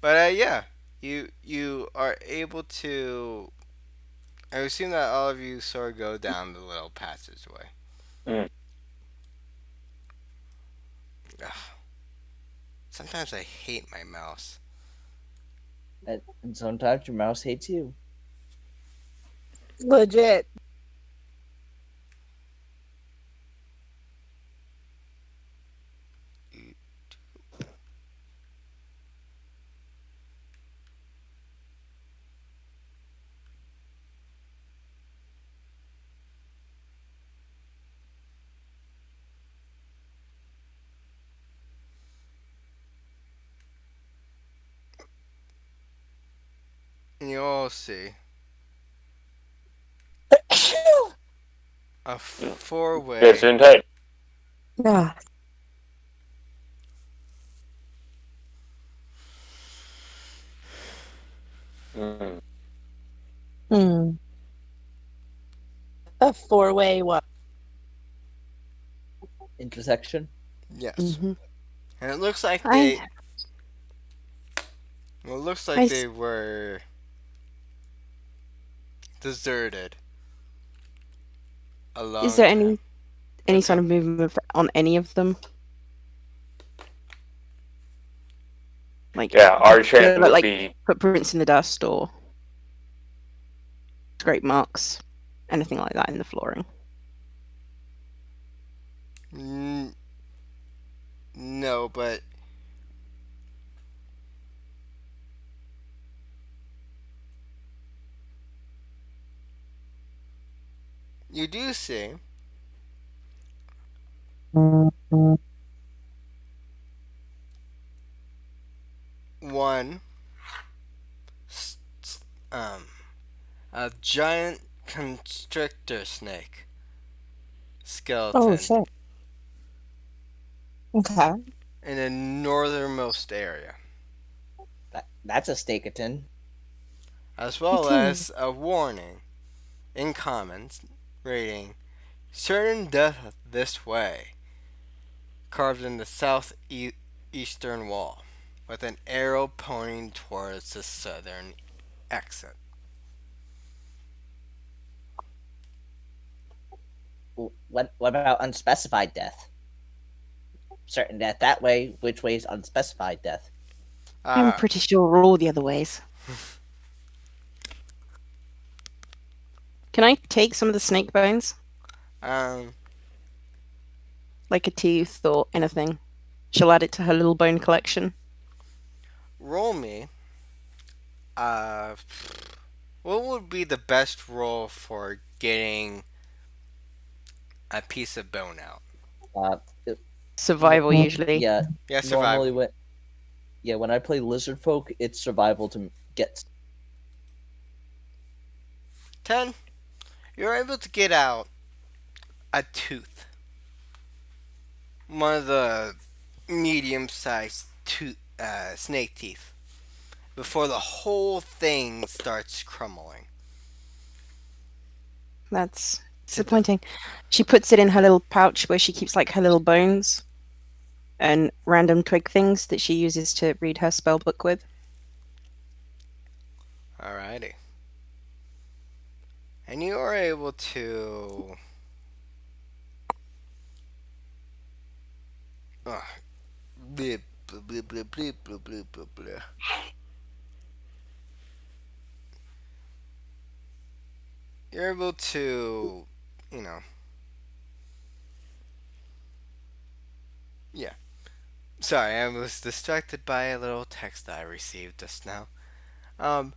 But yeah, you are able to. I assume that all of you sort of go down the little passageway. Mm. Ugh. Sometimes I hate my mouse. And sometimes your mouse hates you. legit. And you all see a Yes, four-way. in tight. Yeah. Mm. Hmm. A four-way what? Intersection? Yes, Hmm. and it looks like I, they. Well, it looks like I, they were deserted a is long there time any sign ago. of movement on any of them? Like, Yeah, do Arshan they look would like be. footprints in the dust or scrape marks, anything like that in the flooring? No, but you do see one, s- um, a giant constrictor snake Oh skeleton shit. Okay. in the northernmost area, That's a stakeaton. as well It is. as a warning in comments reading certain death this way, carved in the southeastern wall, with an arrow pointing towards the southern exit. What about unspecified death? Certain death that way. Which way is unspecified death? I'm Uh, pretty sure we're all the other ways. Can I take some of the snake bones? Um, Like a tooth or anything. She'll add it to her little bone collection. roll me. Uh, what would be the best roll for getting a piece of bone out? Uh, it, Survival usually. yeah, Yeah, normally survival. when I play lizard folk, it's survival to get. 10. You're able to get out a tooth. One of the medium-sized snake teeth. Before the whole thing starts crumbling That's to dust. disappointing. She puts it in her little pouch where she keeps like her little bones and random twig things that she uses to read her spell book with. Alrighty. And you are able to. Uh, blip, blip, blip, blip, blip, blip, blip, blip, blip. You're able to, you know, yeah. Sorry, I was distracted by a little text I received just now. Um,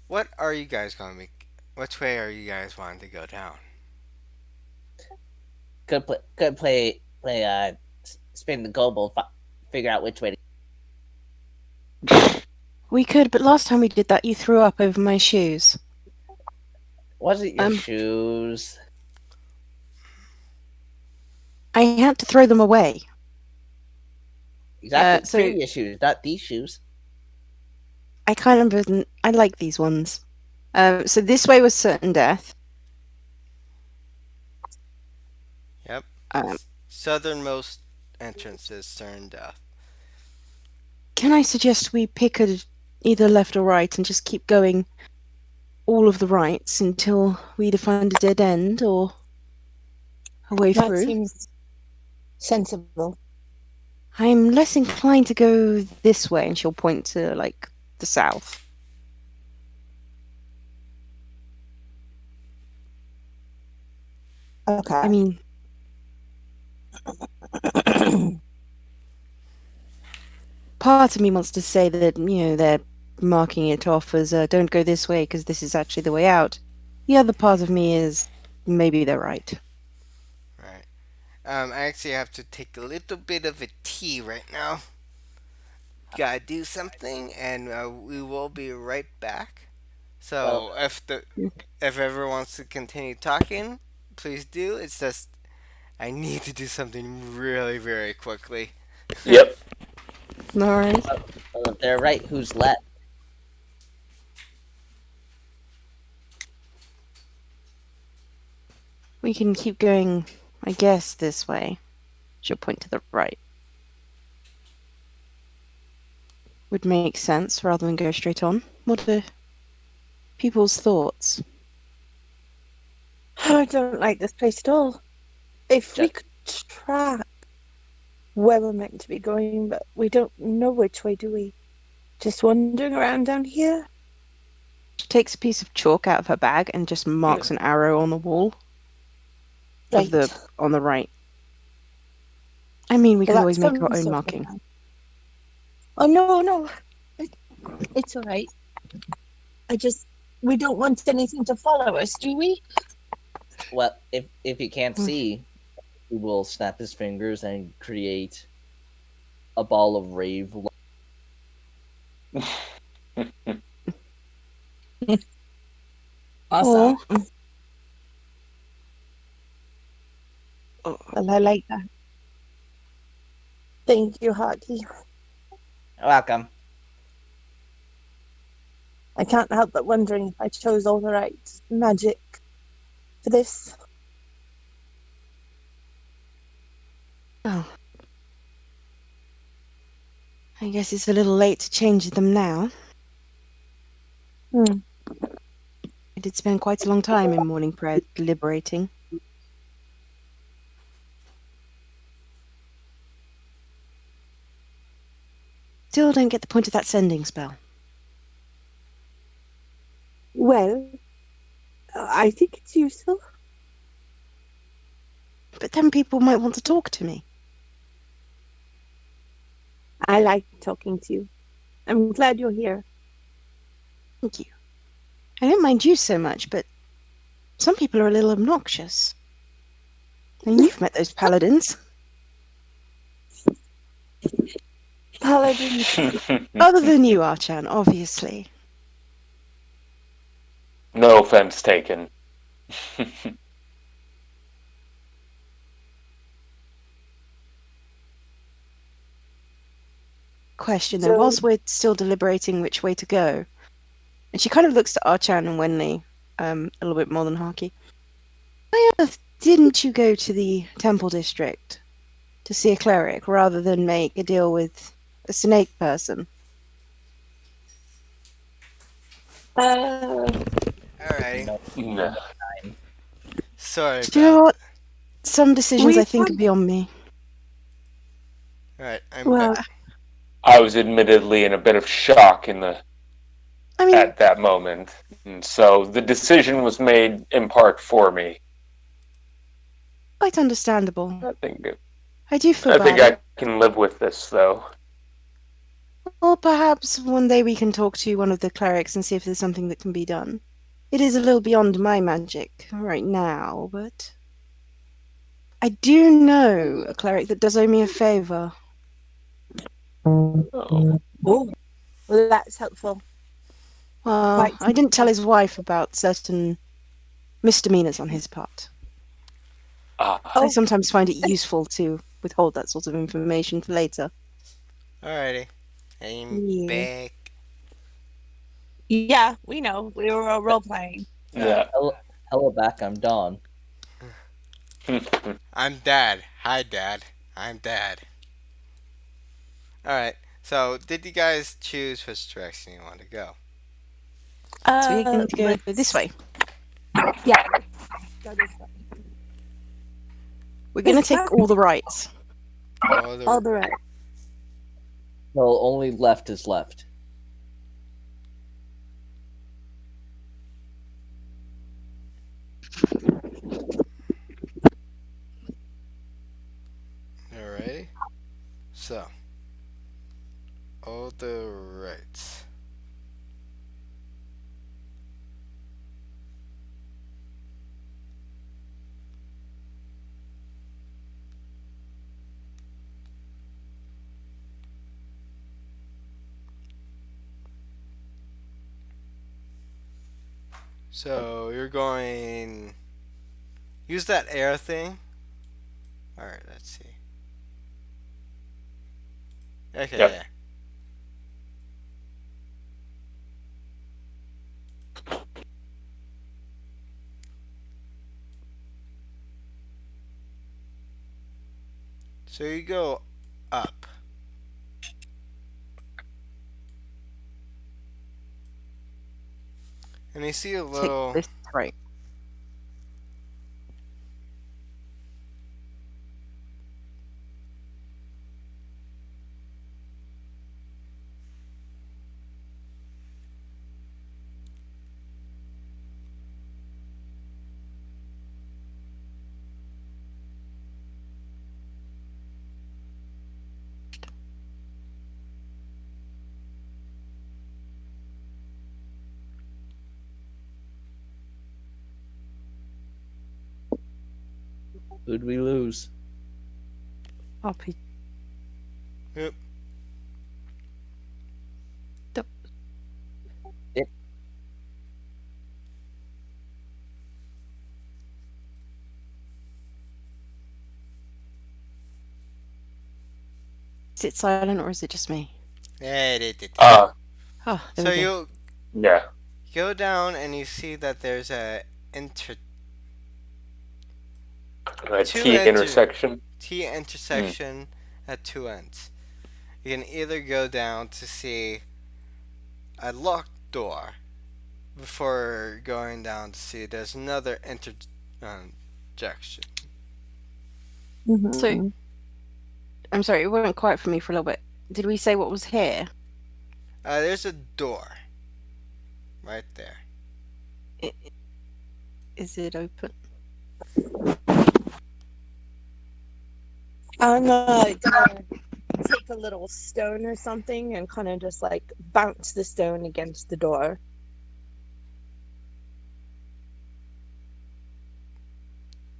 what are you guys going to make? Which way are you guys wanting to go down? Could play spin the global, figure out which way to. We could, but last time we did that, you threw up over my shoes. Was it your Um, shoes? I had to throw them away. Exactly, So previous shoes, not these shoes. I kind of I like these ones. So this way was certain death. Yep. Um, Southernmost entrance is certain death. can I suggest we pick either left or right and just keep going all of the rights until we either find a dead end or a way That through? seems sensible. I'm less inclined to go this way, and she'll point to like the south. Okay. I mean, part of me wants to say that, they're marking it off as don't go this way because this is actually the way out. The other part of me is maybe they're right. Right. I actually have to take a little bit of a tea right now. Gotta do something, and we will be right back. Well, So if everyone wants to continue talking, please do. It's just I need to do something really very quickly. Yep. No worries. if they're right, who's left? We can keep going, I guess, this way. She'll point to the right. Would make sense rather than go straight on. What are people's thoughts? I don't like this place at all. If we could track where we're meant to be going, but we don't know which way, do we? Just wandering around down here? She takes a piece of chalk out of her bag and just marks an arrow on the wall Right. on the right. I mean, we could Well, always that's make our own fun, marking. Oh, no. It's all right. We don't want anything to follow us, do we? Well, if you can't see, he will snap his fingers and create a ball of rave. Awesome. Oh, Well, I like that. Thank you, Hardy. Welcome. I can't help but wondering if I chose all the right magic for this. oh. I guess it's a little late to change them now. Hmm. I did spend quite a long time in morning prayer deliberating. Still don't get the point of that sending spell. Well, I think it's useful. But then people might want to talk to me. I like talking to you. I'm glad you're here. Thank you. I don't mind you so much, but some people are a little obnoxious. I mean, you've met those paladins. Paladins. Other than you, Archan, obviously. No offense taken. Question though, So, whilst we're still deliberating which way to go, and she kind of looks to Archan and Wenley a little bit more than Harky. Why on earth didn't you go to the temple district to see a cleric rather than make a deal with a snake person? Alrighty. No, Nah. Sorry Do you know about. what? Some decisions We I think are have- beyond me. Alright, I'm well, back. I was admittedly in a bit of shock I mean, at that moment, and so the decision was made in part for me. quite understandable. I I do feel think bad. I can live with this, though. Or perhaps one day we can talk to one of the clerics and see if there's something that can be done. It is a little beyond my magic right now, but I do know a cleric that does owe me a favor. Oh. oh, well, that's helpful. Well, Quite I didn't tell his wife about certain misdemeanors on his part. I Oh, sometimes find it useful to withhold that sort of information for later. Alrighty. I'm yeah. back. Yeah, we know. We were all role playing. Yeah. hello back. I'm Don. I'm Dad. Hi, Dad. I'm Dad. Alright, so did you guys choose which direction you want to go? So we're going to go let's- this way. Yeah, let's go this way. We're going to take all the rights. All the, All the right. No, only left is left. Alrighty. So, all the rights. So, you're going. Use that air thing. Alright, let's see. Okay, Yep. yeah. So you go up. And you see a Take little. this right. Who'd we lose? Up. Yep. Is it silent or is it just me? Uh, Oh, there So we go. you yeah. go down and you see that there's A Two T enter- intersection. T intersection at two ends. You can either go down to see a locked door before going down to see there's another interjection. So, I'm sorry, it went quiet for me for a little bit. Did we say what was here? There's a door right there. Is it open? I'm gonna take a little stone or something and kind of just like bounce the stone against the door.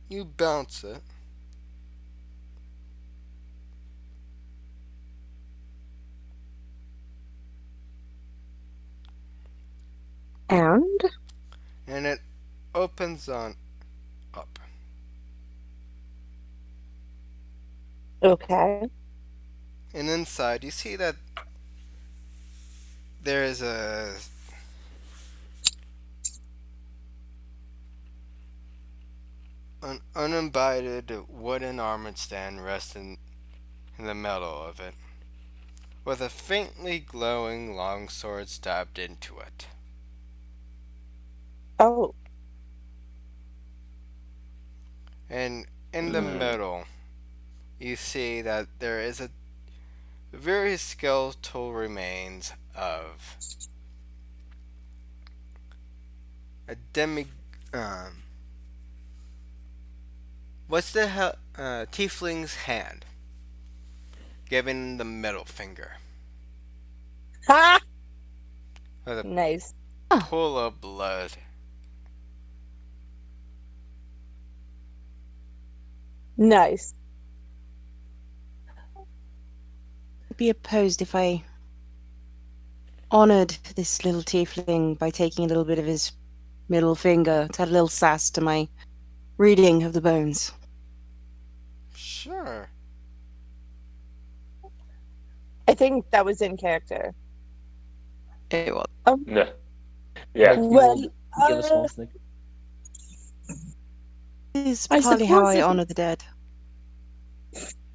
You bounce it, And and it opens on up. okay. And inside, you see that there is a an uninvited wooden armored stand resting in the middle of it, with a faintly glowing longsword stabbed into it. Oh, And in the middle, you see that there is a very skeletal remains of a demi. Um, what's the hell? Tiefling's hand, giving the middle finger ha! with a Nice, Oh, pool of blood. nice. I'd be opposed if I honoured this little tiefling by taking a little bit of his middle finger to add a little sass to my reading of the bones. Sure. I think that was in character. It was. No. Yeah. Moki Well, will give a small snicker. It is I partly how suppose I if. honour the dead.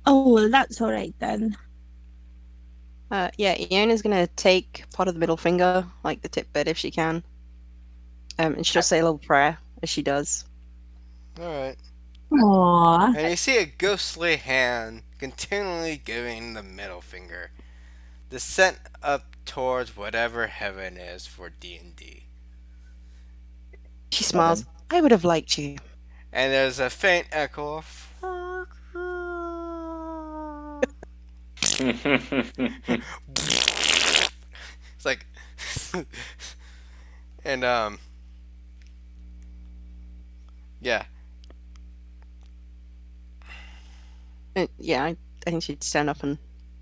Oh, well, that's all right then. Yeah, Iona's gonna take part of the middle finger, like the tip bit if she can, and she'll say a little prayer as she does. Alright. Aww. And you see a ghostly hand continually giving the middle finger, descent up towards whatever heaven is for D&D. She smiles. Heaven. I would have liked you. And there's a faint echo of it's like and yeah. Yeah, I think she'd stand up and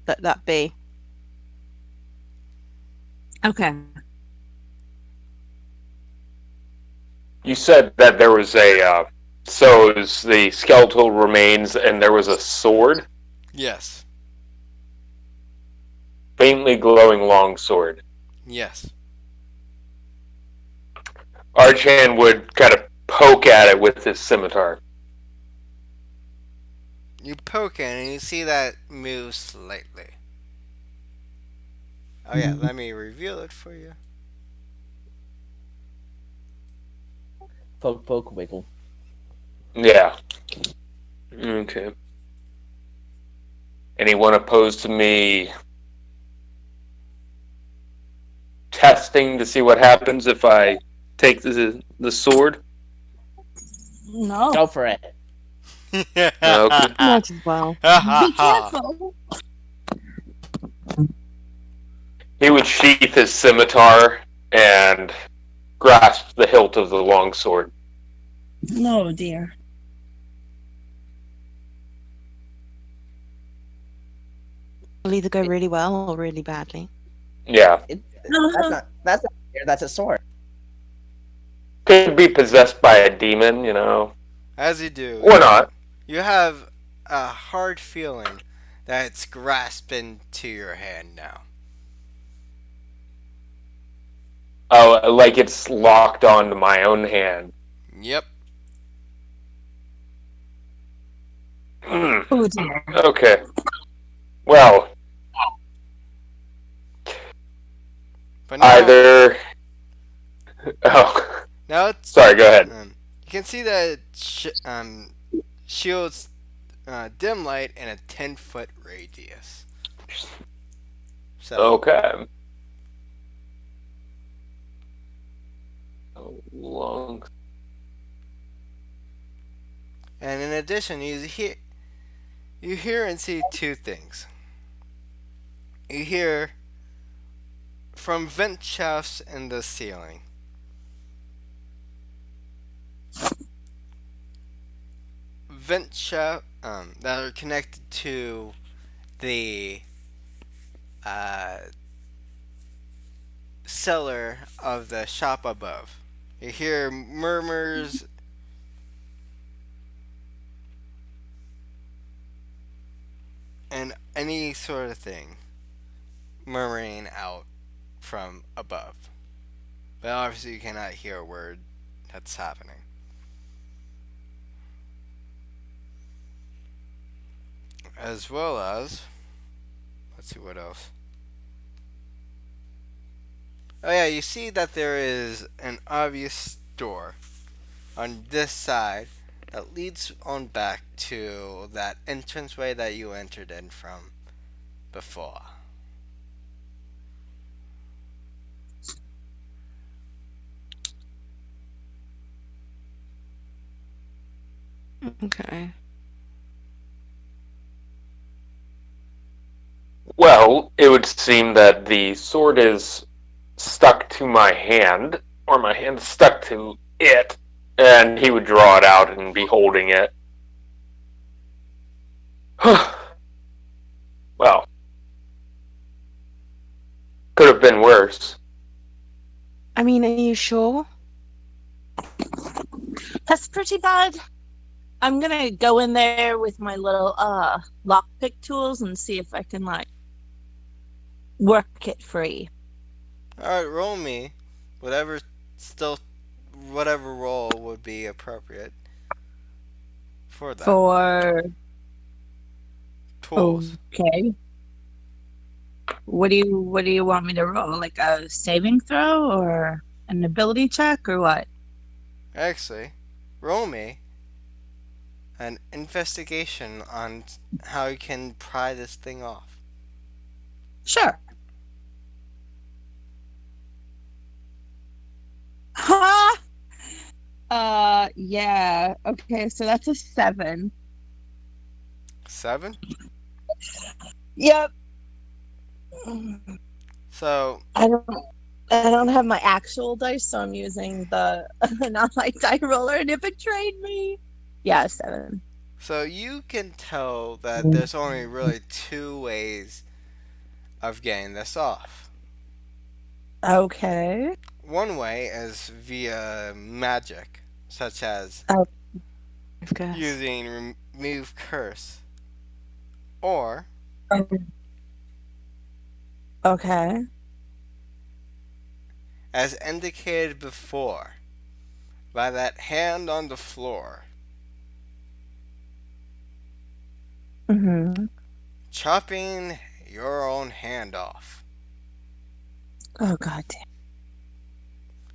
let that be. Okay. You said that there was so it was the skeletal remains and there was a sword, Yes. faintly glowing long sword. Yes. Archan would kind of poke at it with his scimitar. You poke in and you see that move slightly. Oh yeah, let me reveal it for you. Poke, poke, wiggle. Yeah. Okay. Anyone opposed to me testing to see what happens if I take the sword? No. Go for it. Okay. Might as well. Be careful. He would sheath his scimitar and grasp the hilt of the long sword. No, dear. It'll either go really well or really badly. Yeah. That's not fair. That's a sword. Could be possessed by a demon, you know. As you do, Or not. you have a hard feeling that it's grasping to your hand now. Oh, like it's locked onto my own hand. Yep. Oh, dear. Okay. Well, But now, either. Oh, now it's sorry. Go ahead. you can see that shields dim light in a 10-foot radius. So Okay. Long. and in addition, you You hear and see two things. You hear from vent shafts in the ceiling. Vent shaft that are connected to the uh, cellar of the shop above. You hear murmurs and any sort of thing murmuring out from above. But obviously, you cannot hear a word that's happening. As well as, let's see what else. Oh, yeah, you see that there is an obvious door on this side that leads on back to that entranceway that you entered in from before. Okay. Well, it would seem that the sword is stuck to my hand, or my hand stuck to it, and he would draw it out and be holding it. Well, could have been worse. I mean, are you sure? That's pretty bad. I'm gonna go in there with my little lockpick tools and see if I can like work it free. Alright, roll me. Whatever still whatever roll would be appropriate for that. For Tools. okay. What do you want me to roll? Like a saving throw or an ability check or what? Actually, roll me an investigation on how you can pry this thing off. Sure. Ha! Yeah. Okay, so that's a 7. 7? Yep. So, I don't I don't have my actual dice, so I'm using the not like die roller, and if it trained me. Yeah, 7. so you can tell that there's only really two ways of getting this off. Okay. One way is via magic, such as Oh, Of course. using remove curse, or okay. as indicated before, by that hand on the floor, Mm-hmm. chopping your own hand off. Oh god damn.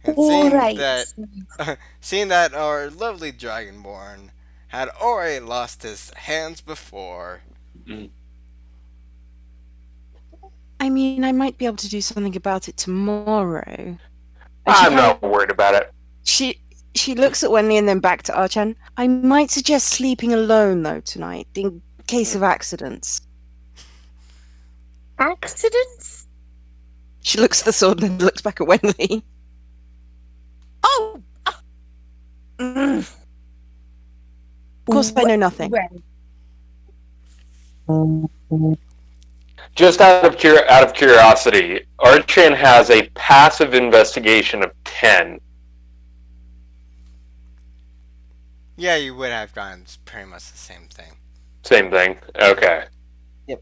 And All right. seeing that our lovely dragonborn had already lost his hands before. I mean, I might be able to do something about it tomorrow. And I'm not worried about it. She looks at Wendy and then back to Archan. I might suggest sleeping alone though tonight, in case of accidents. Accidents? She looks at the sword and then looks back at Wendy. Oh. Mm. Of course, I know nothing. Just out of curiosity, Archan has a passive investigation of 10. Yeah, you would have gotten pretty much the same thing. Same thing. Okay. Yep.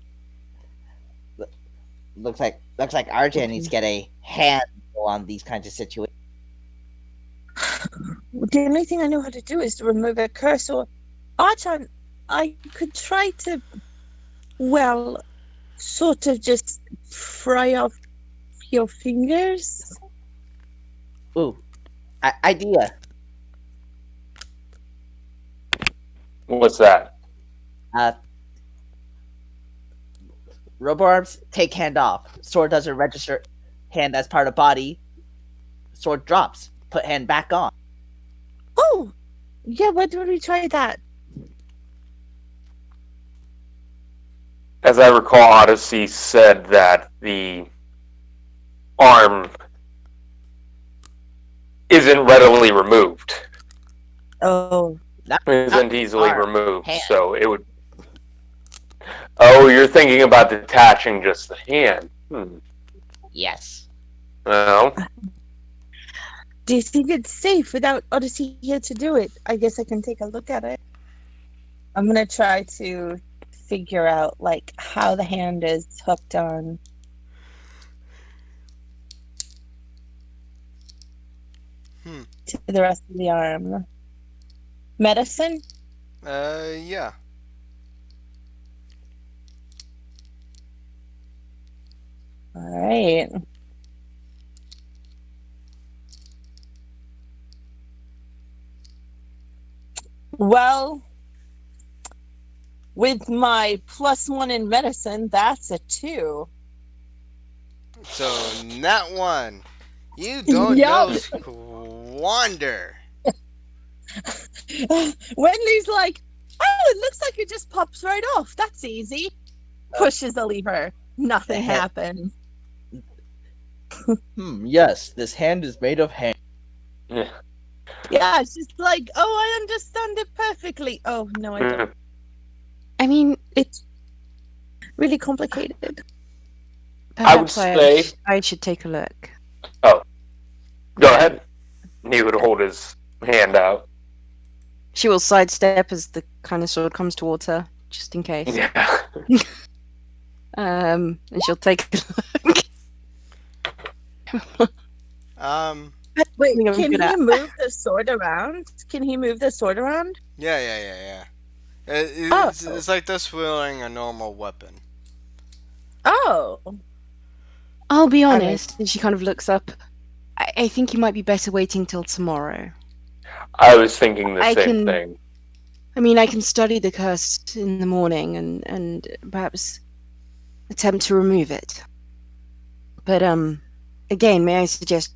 Looks like RJ needs to get a handle on these kinds of situations. The only thing I know how to do is to remove a curse or Archon. I could try to, well, sort of just fry off your fingers. Ooh, idea. What's that? Robo-arms, take hand off. Sword doesn't register hand as part of body. Sword drops. Put hand back on. Oh, yeah. Why don't we try that? as I recall, Odyssey said that the arm isn't readily removed. Oh, Not, It not isn't easily arm, removed, hand. so it would. Oh, you're thinking about detaching just the hand. Yes. Well, do you think it's safe without Odyssey here to do it? I guess I can take a look at it. I'm gonna try to figure out like how the hand is hooked on Hmm. to the rest of the arm. Medicine? Yeah. All right. Well, with my +1 in medicine, that's a 2. So, not one. You don't Yup. know squander. Wendy's like, oh, it looks like it just pops right off. That's easy. Pushes the lever. The Nothing hand. happens. Yes, this hand is made of hand. yeah. Yeah, it's just like, oh, I understand it perfectly. Oh, no, I don't. I mean, It's really complicated. I would perhaps say. I should take a look. Oh, go ahead. He would hold his hand out. She will sidestep as the kind of sword comes towards her, just in case. Yeah. And she'll take a look. Um, Wait, Something I'm can good he at. move the sword around? Can he move the sword around? yeah. Oh. It's like this wielding a normal weapon. Oh. I'll be All right. honest, and she kind of looks up. I think you might be better waiting till tomorrow. I was thinking the I same can. thing. I mean, I can study the curse in the morning and perhaps attempt to remove it. But again, may I suggest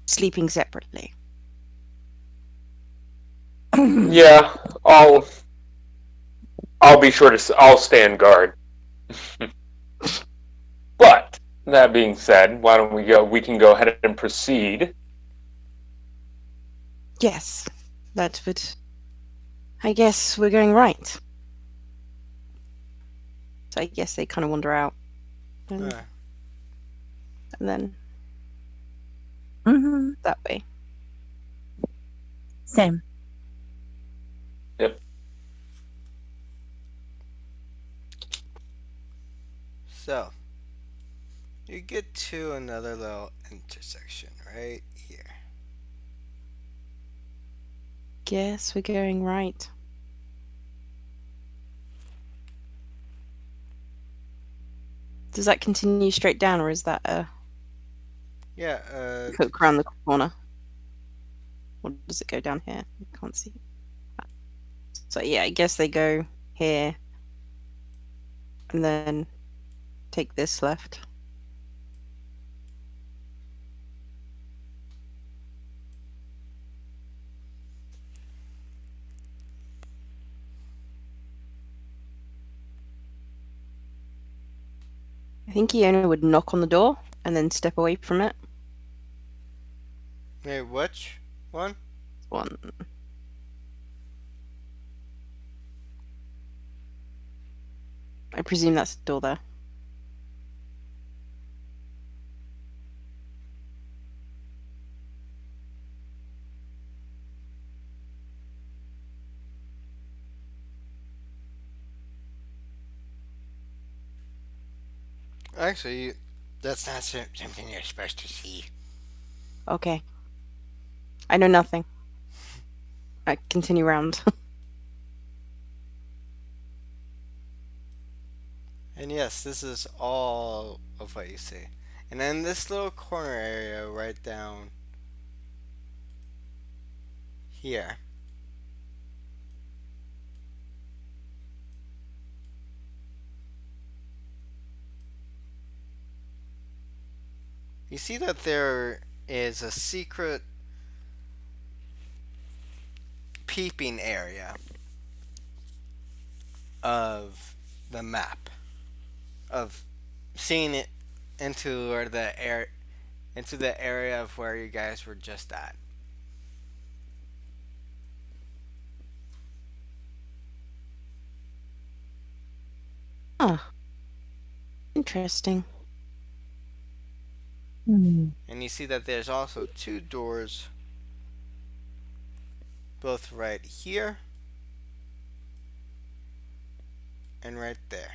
sleeping separately? Yeah, I'll be sure to. I'll stand guard. But that being said, why don't we go? We can go ahead and proceed. Yes, that would. I guess we're going right. So I guess they kind of wander out, and, Uh, and then Mm-hmm. that way. Same. Yep. so, you get to another little intersection right here. Guess we're going right. Does that continue straight down, or is that a Yeah, hook around the corner? Or does it go down here? I can't see. So yeah, I guess they go here, and then take this left. I think Iona would knock on the door and then step away from it. wait, which one? One. I presume that's the door there. Actually, that's not something you're supposed to see. Okay. I know nothing. I continue round. And yes, this is all of what you see. And then this little corner area right down here. You see that there is a secret peeping area of the map of seeing it into or the air into the area of where you guys were just at. Ah, interesting. Hmm. And you see that there's also two doors, both right here and right there.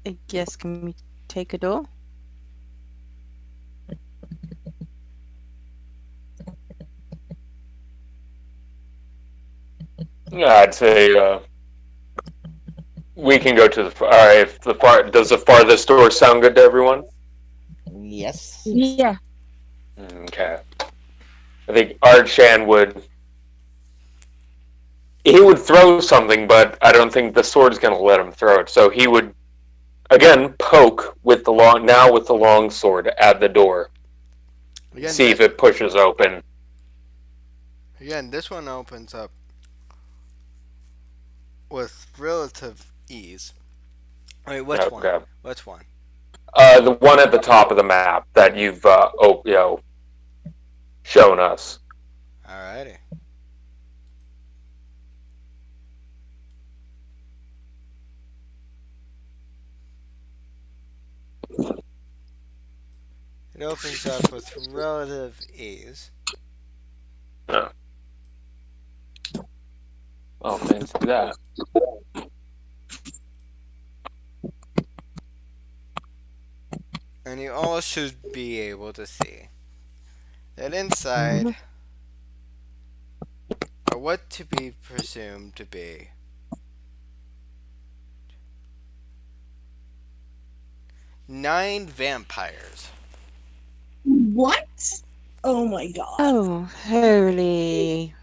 I guess can we take a door? Yeah, I'd say we can go to the. All right, if the far does the farthest door sound good to everyone? Yes. Yeah. Okay. I think Archan would. He would throw something, but I don't think the sword's going to let him throw it. So he would again poke with the long sword at the door. Again, See if it pushes open. this one opens up with relative ease. Wait, which one? Okay. Which one? The one at the top of the map that you've shown us. Alrighty. It opens up with relative ease. Oh, oh fancy that. And you all should be able to see that inside Mhm. are what to be presumed to be 9 vampires. What? Oh my god. Oh, holy.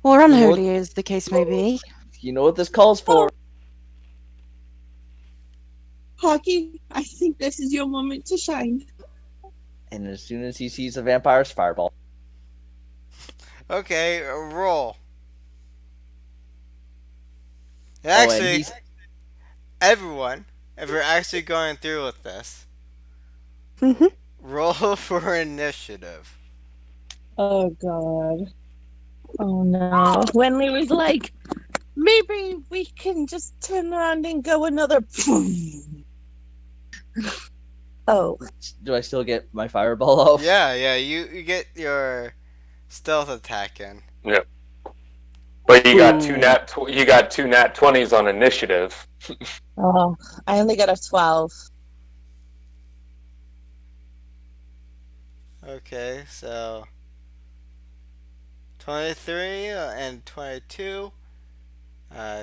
Or You know what? unholy, as the case may be. You know what this calls for? Hockey, I think this is your moment to shine. And as soon as he sees the vampires, fireball. Okay, roll. And Oh, and actually, he's everyone, if you're actually going through with this, Mhm. roll for initiative. Oh god. Oh no. Wenley was like, maybe we can just turn around and go another. Oh. do I still get my fireball off? Yeah, you get your stealth attack in. Yeah. But you got Ooh. you got two nat 20s on initiative. Oh, I only got a 12. Okay, so 23 and 22,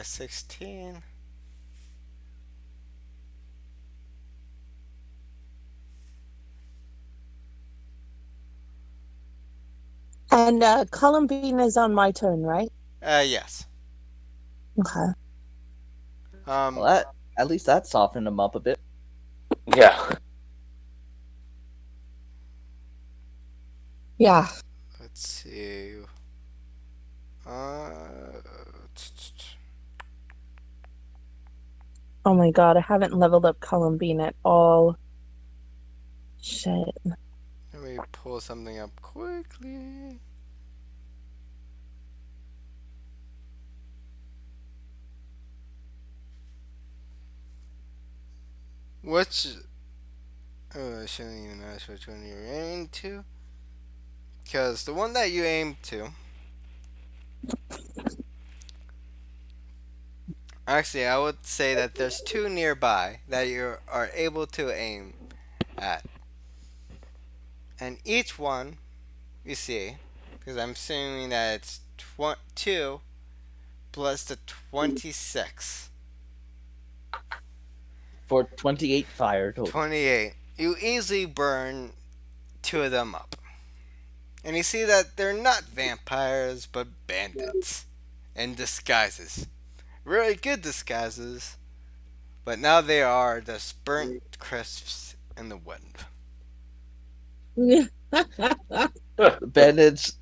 16. And Columbine is on my turn, right? Yes. Okay. Um, Well, that at least that softened him up a bit. Yeah. Yeah. let's see. Uh, Oh my god, I haven't leveled up Columbine at all. Shit. let me pull something up quickly. Which? Oh, I shouldn't even ask which one you're aiming to. Because the one that you aim to. Actually, I would say that there's two nearby that you are able to aim at. And each one, you see, because I'm assuming that it's 2 plus the 26. For 28 fire total. 28. You easily burn 2 of them up. And you see that they're not vampires, but bandits. In disguises. Really good disguises. But now they are just burnt crisps in the wind. The bandits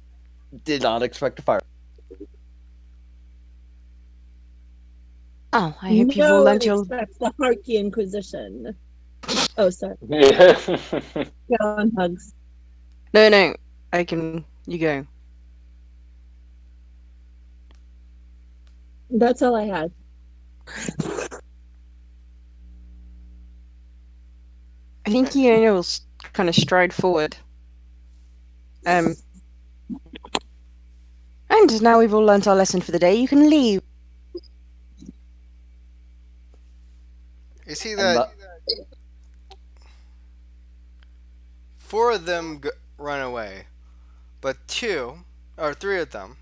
did not expect a fire. Oh, I hope you've all No one learned your. expects the Harky Inquisition. Oh, sorry. Yeah. Go on, Hugs. No, no. I can. You go. That's all I had. I think Iona will kind of stride forward. Um, and now we've all learnt our lesson for the day. You can leave. You see And that four of them run away, but two or three of them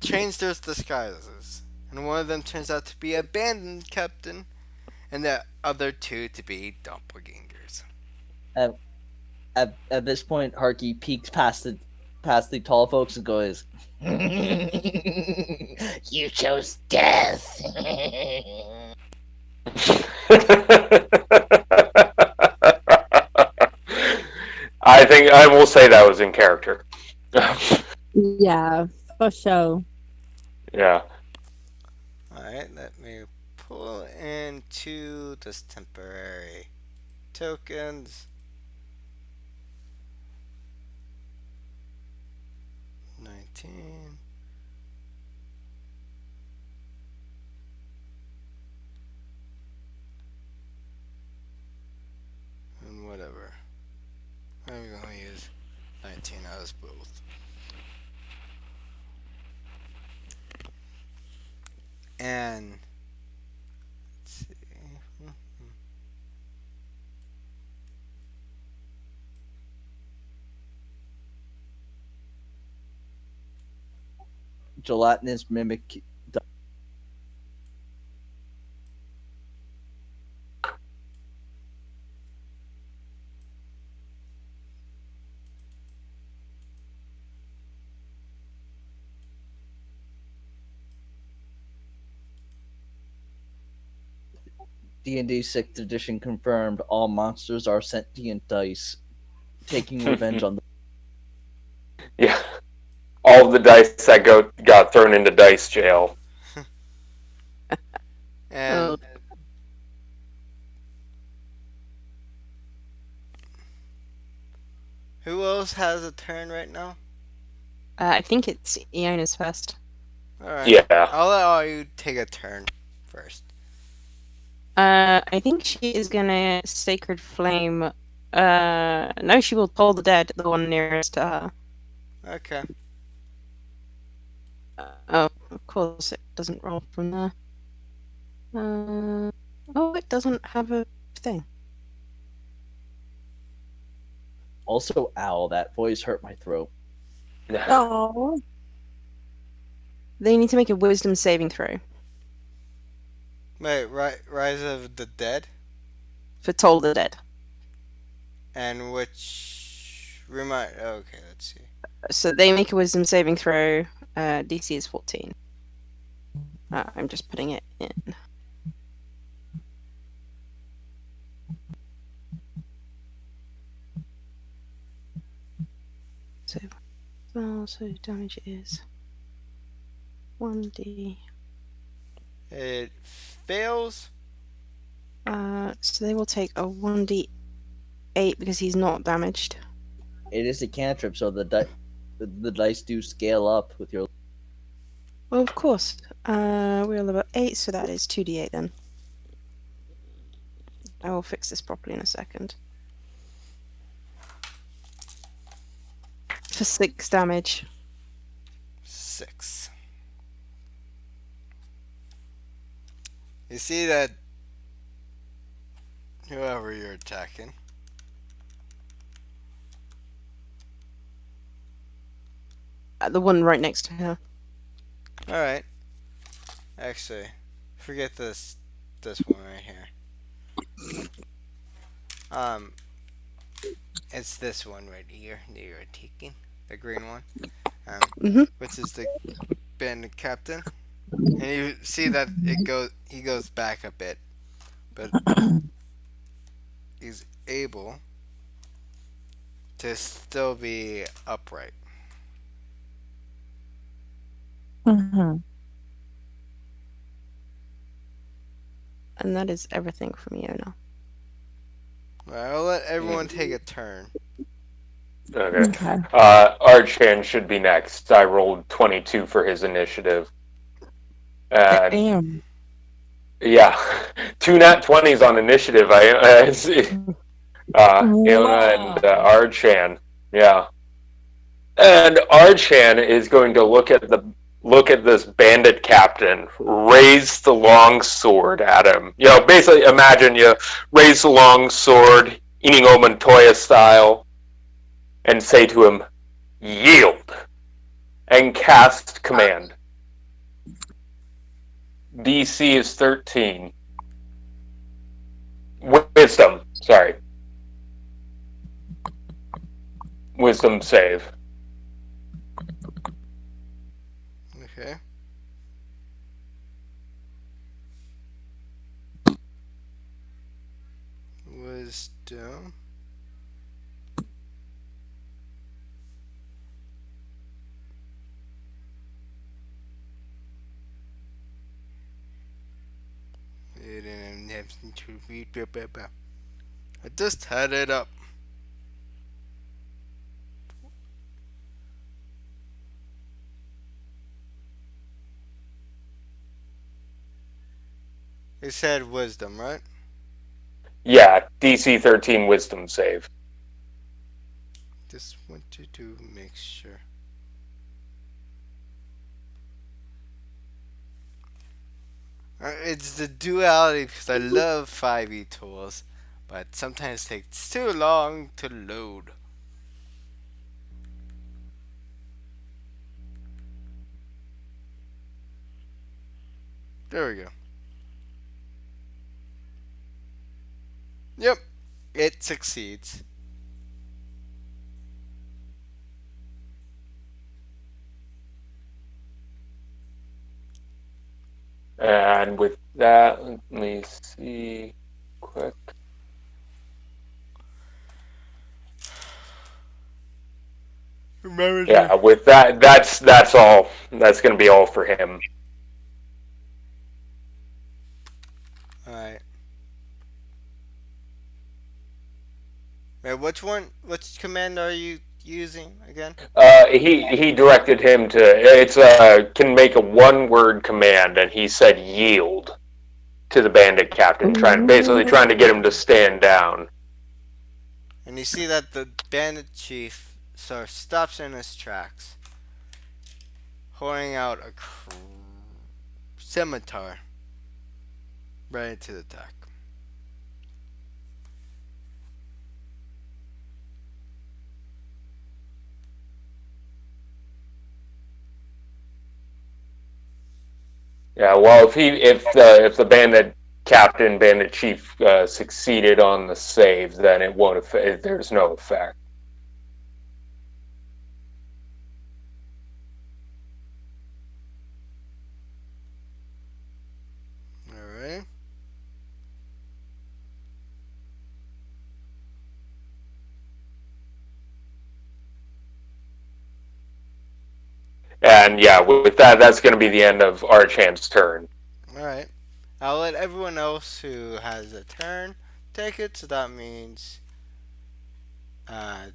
change their disguises, and one of them turns out to be a bandit captain, and the other two to be doppelgangers. at, at this point, Harky peeks past the tall folks and goes, "You chose death." I think I will say that was in character. Yeah, for sure. Yeah. Alright, let me pull into this temporary tokens. 19. And whatever. I'm going to use 19 as both. And let's see. Gelatinous mimic. D&D 6th edition confirmed all monsters are sentient dice, taking revenge on the. Yeah. All of the dice that got thrown into dice jail. And who else has a turn right now? I think it's Iona's first. Alright. Yeah. I'll let all you take a turn first. I think she is gonna Sacred Flame. No, she will Toll the Dead, the one nearest to her. Okay. Oh, of course, it doesn't roll from there. Oh, it doesn't have a thing. Also, ow, that voice hurt my throat. Oh, They need to make a Wisdom saving throw Wait, Rise of the Dead? for Toll the Dead. And which okay, let's see. So they make a Wisdom saving throw. DC is 14. I'm just putting it in. So damage is 1d. It fails. So they will take a 1d8 because he's not damaged. It is a cantrip, so the dice do scale up with your. Well, of course. We're level 8, so that is 2d8 then. I will fix this properly in a second. For 6 damage. 6. You see that whoever you're attacking. The one right next to her. Alright. Actually, forget this one right here. It's this one right here that you're taking. The green one. Which is the bandit captain. And you see that he goes back a bit. But he's able to still be upright. Mhm. And that is everything from Yona. Alright, I'll let everyone take a turn. Okay. Okay. Archan should be next. I rolled 22 for his initiative. And Damn. yeah, two nat 20s on initiative. I see. Iona and Wow. Archan. Yeah. And Archan is going to look at this bandit captain, raise the long sword at him. You know, basically imagine you raise the long sword, Inigo Montoya style, and say to him, "Yield," and cast command. DC is 13. Wisdom, sorry, wisdom save. Okay. Wisdom. I just had it up. It said wisdom, right? Yeah, DC 13 wisdom save. Just want to make sure. It's the duality because I love 5e tools, but sometimes it takes too long to load. There we go. Yep, it succeeds. And with that, let me see quick. Remember to. Yeah, with that, that's all. That's going to be all for him. Alright. Wait, which one? Which command are you using again? He directed him to. It's can make a one word command, and he said yield to the bandit captain, trying to get him to stand down. And you see that the bandit chief stops in his tracks, holding out a scimitar ready to attack. Yeah, well, if the bandit chief succeeded on the save, then it won't affect. There's no effect. Alright. And yeah, with that, that's going to be the end of Archan's turn. Alright. I'll let everyone else who has a turn take it, so that means uh,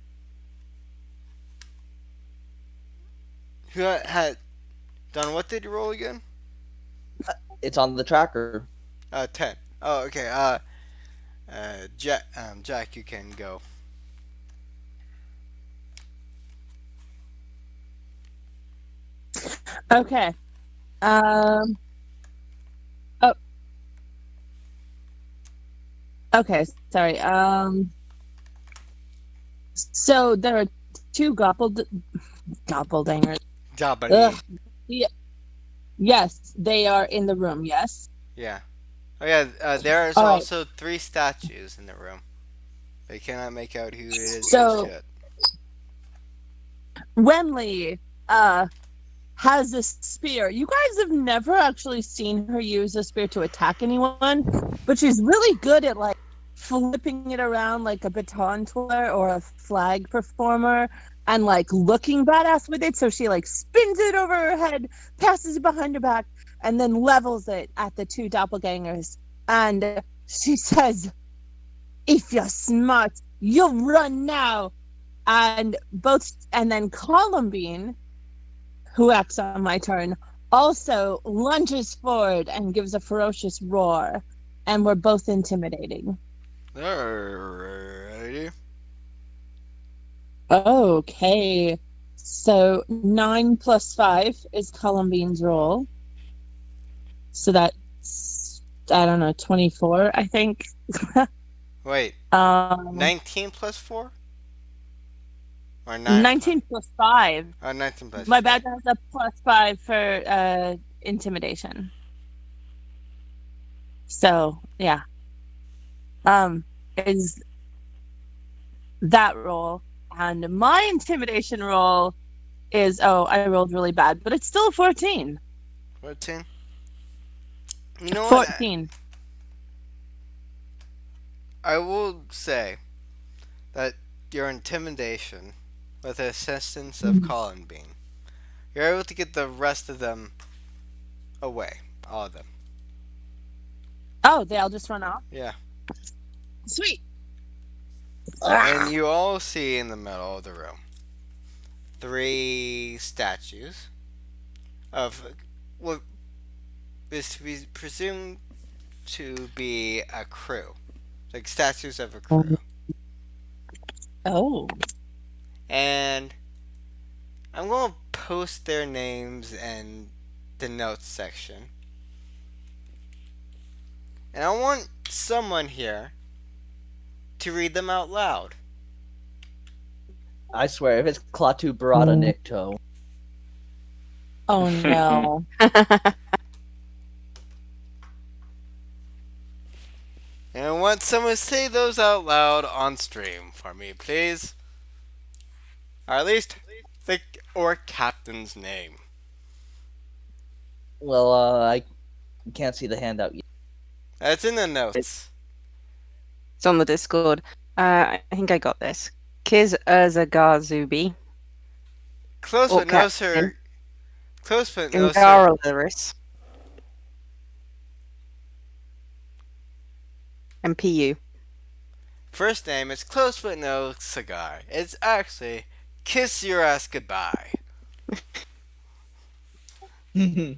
who had done what did you roll again? It's on the tracker. 10. Oh, okay. Jack, you can go. Okay. Um. Oh. Okay. Sorry. So there are two doppelgangers. Ugh. Jabali. Yeah. Yes, they are in the room. Yes. Yeah. Oh yeah. There is All right. also 3 statues in the room. They cannot make out who it is just So yet. Wenli uh has a spear. You guys have never actually seen her use a spear to attack anyone, but she's really good at like flipping it around like a baton twirler or a flag performer and like looking badass with it. So she like spins it over her head, passes it behind her back, and then levels it at the two doppelgangers. And she says, "If you're smart, you'll run now." And then Columbine, who acts on my turn, also lunges forward and gives a ferocious roar. And we're both intimidating. Alrighty. Okay. So 9 plus 5 is Columbine's roll. So that's, I don't know, 24, I think. Wait, um 19 plus 4? Or 9 plus? 19 plus 5. Oh, 19 plus My 4. bad has a +5 for intimidation. So yeah. Is that roll. And my intimidation roll is, oh, I rolled really bad, but it's still a 14. 14? You know what? 14. I will say that your intimidation, with the assistance of Colin Bean, you're able to get the rest of them away. All of them. Oh, they all just run off? Yeah. Sweet. And you all see in the middle of the room 3 statues of what is to be presumed to be a crew. Like statues of a crew. Oh. And I'm going to post their names in the notes section. And I want someone here to read them out loud. I swear, if it's Klaatu Barada Nikto. Oh no. And I want someone to say those out loud on stream for me, please. Or at least the or captain's name. Well, I can't see the handout yet. That's in the notes. It's on the Discord. I think I got this. Kiz Urzagazubi. Close Or but no captain. sir. Close but no sir. Gangara Lyris. And PU. First name is close but no cigar. It's actually kiss your ass goodbye. And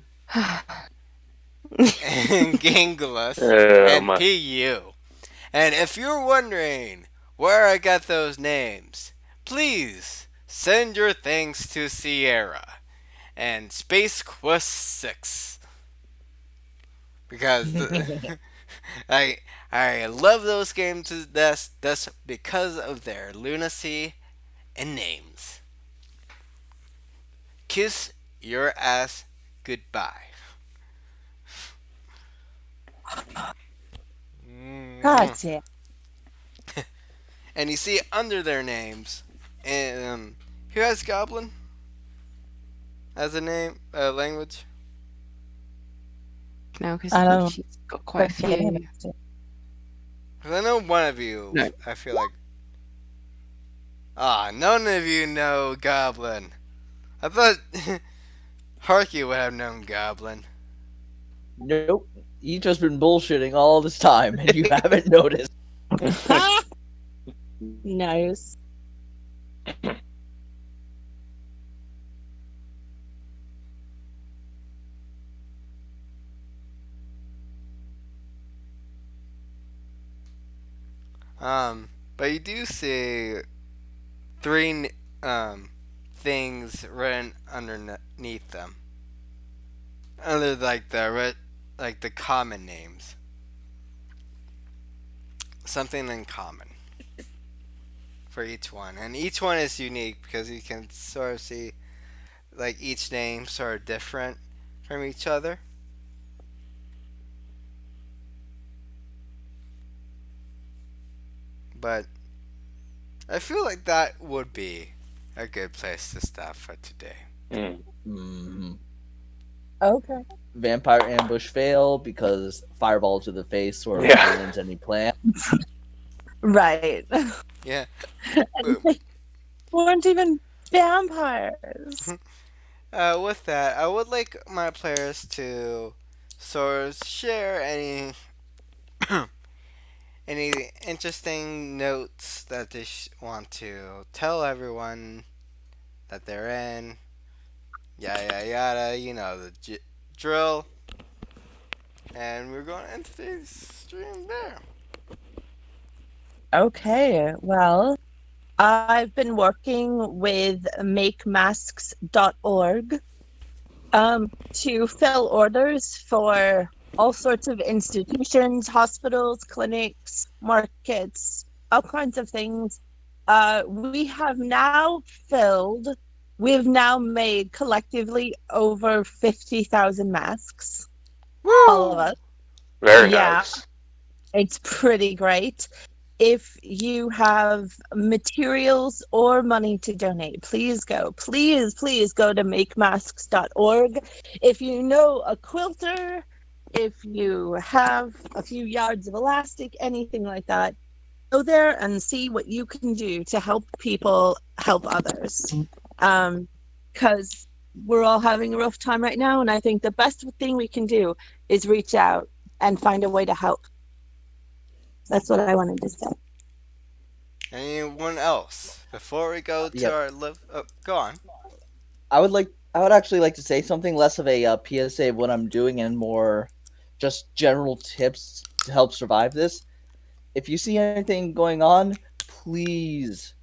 Gangulus and my. PU. And if you're wondering where I got those names, please send your thanks to Sierra and Space Quest 6. Because I love those games to death just because of their lunacy and names. Kiss your ass goodbye. God damn. And you see under their names, who has Goblin as a name, language? No, because I I don't- think she's got quite a few. 'Cause I know one of you. No. I feel like. None of you know Goblin. I thought Harky would have known Goblin. Nope. You've just been bullshitting all this time, and you haven't noticed. Nice. But you do see 3 things written underneath them. Under like the common names. Something in common for each one, and each one is unique because you can sort of see like each name sort of different from each other. But I feel like that would be a good place to stop for today. Mm-hmm. Okay. Vampire ambush fail because fireball to the face sort of Yeah. ruins any plan. Right. Yeah. And they weren't even vampires. With that, I would like my players to sort of share any interesting notes that they want to tell everyone that they're in. Yada yada yada. You know the drill. And we're going to end today's stream there. Okay, well, I've been working with makemasks.org to fill orders for all sorts of institutions, hospitals, clinics, markets, all kinds of things. We've now made collectively over 50,000 masks, all of Woo! us. Very Yeah, nice. it's pretty great. If you have materials or money to donate, please go to makemasks.org. If you know a quilter, if you have a few yards of elastic, anything like that, go there and see what you can do to help people help others. Because we're all having a rough time right now, and I think the best thing we can do is reach out and find a way to help. That's what I wanted to say. Anyone else? Before we go to Yep. our live. Oh, go on. I would actually like to say something less of a PSA of what I'm doing and more just general tips to help survive this. If you see anything going on, please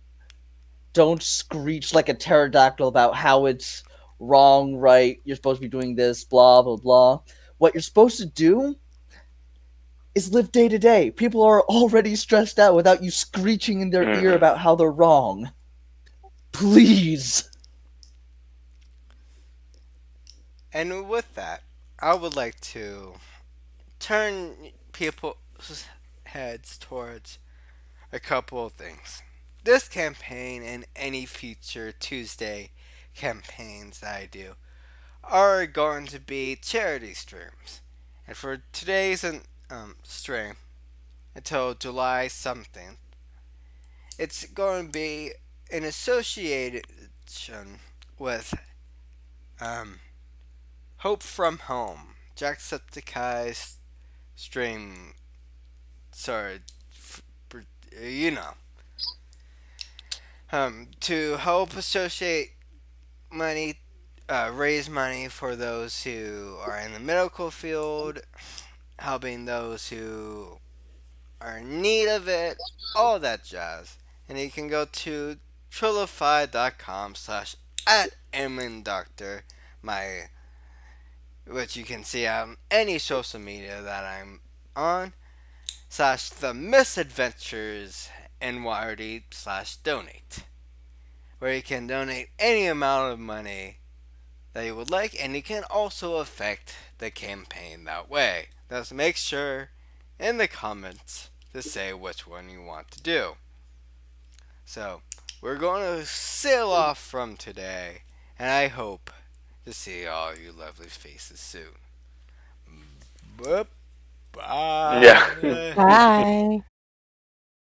don't screech like a pterodactyl about how it's wrong, right, you're supposed to be doing this, blah, blah, blah. What you're supposed to do is live day to day. People are already stressed out without you screeching in their ear Hmm. about how they're wrong. Please. And with that, I would like to turn people's heads towards a couple of things. This campaign and any future Tuesday campaigns that I do are going to be charity streams. And for today's stream, until July something, it's going to be in association with um, Hope from Home, Jacksepticeye's stream. Sorry, you know, to help associate money, raise money for those who are in the medical field, helping those who are in need of it, all that jazz. And you can go to trilify.com slash at Doctor, my which you can see on any social media that I'm on, slash the MisAdventures and WaterDeep slash donate, where you can donate any amount of money that you would like, and you can also affect the campaign that way. Just make sure in the comments to say which one you want to do. So, we're going to sail off from today, and I hope to see all you lovely faces soon. Bye. Yeah. Bye. Bye.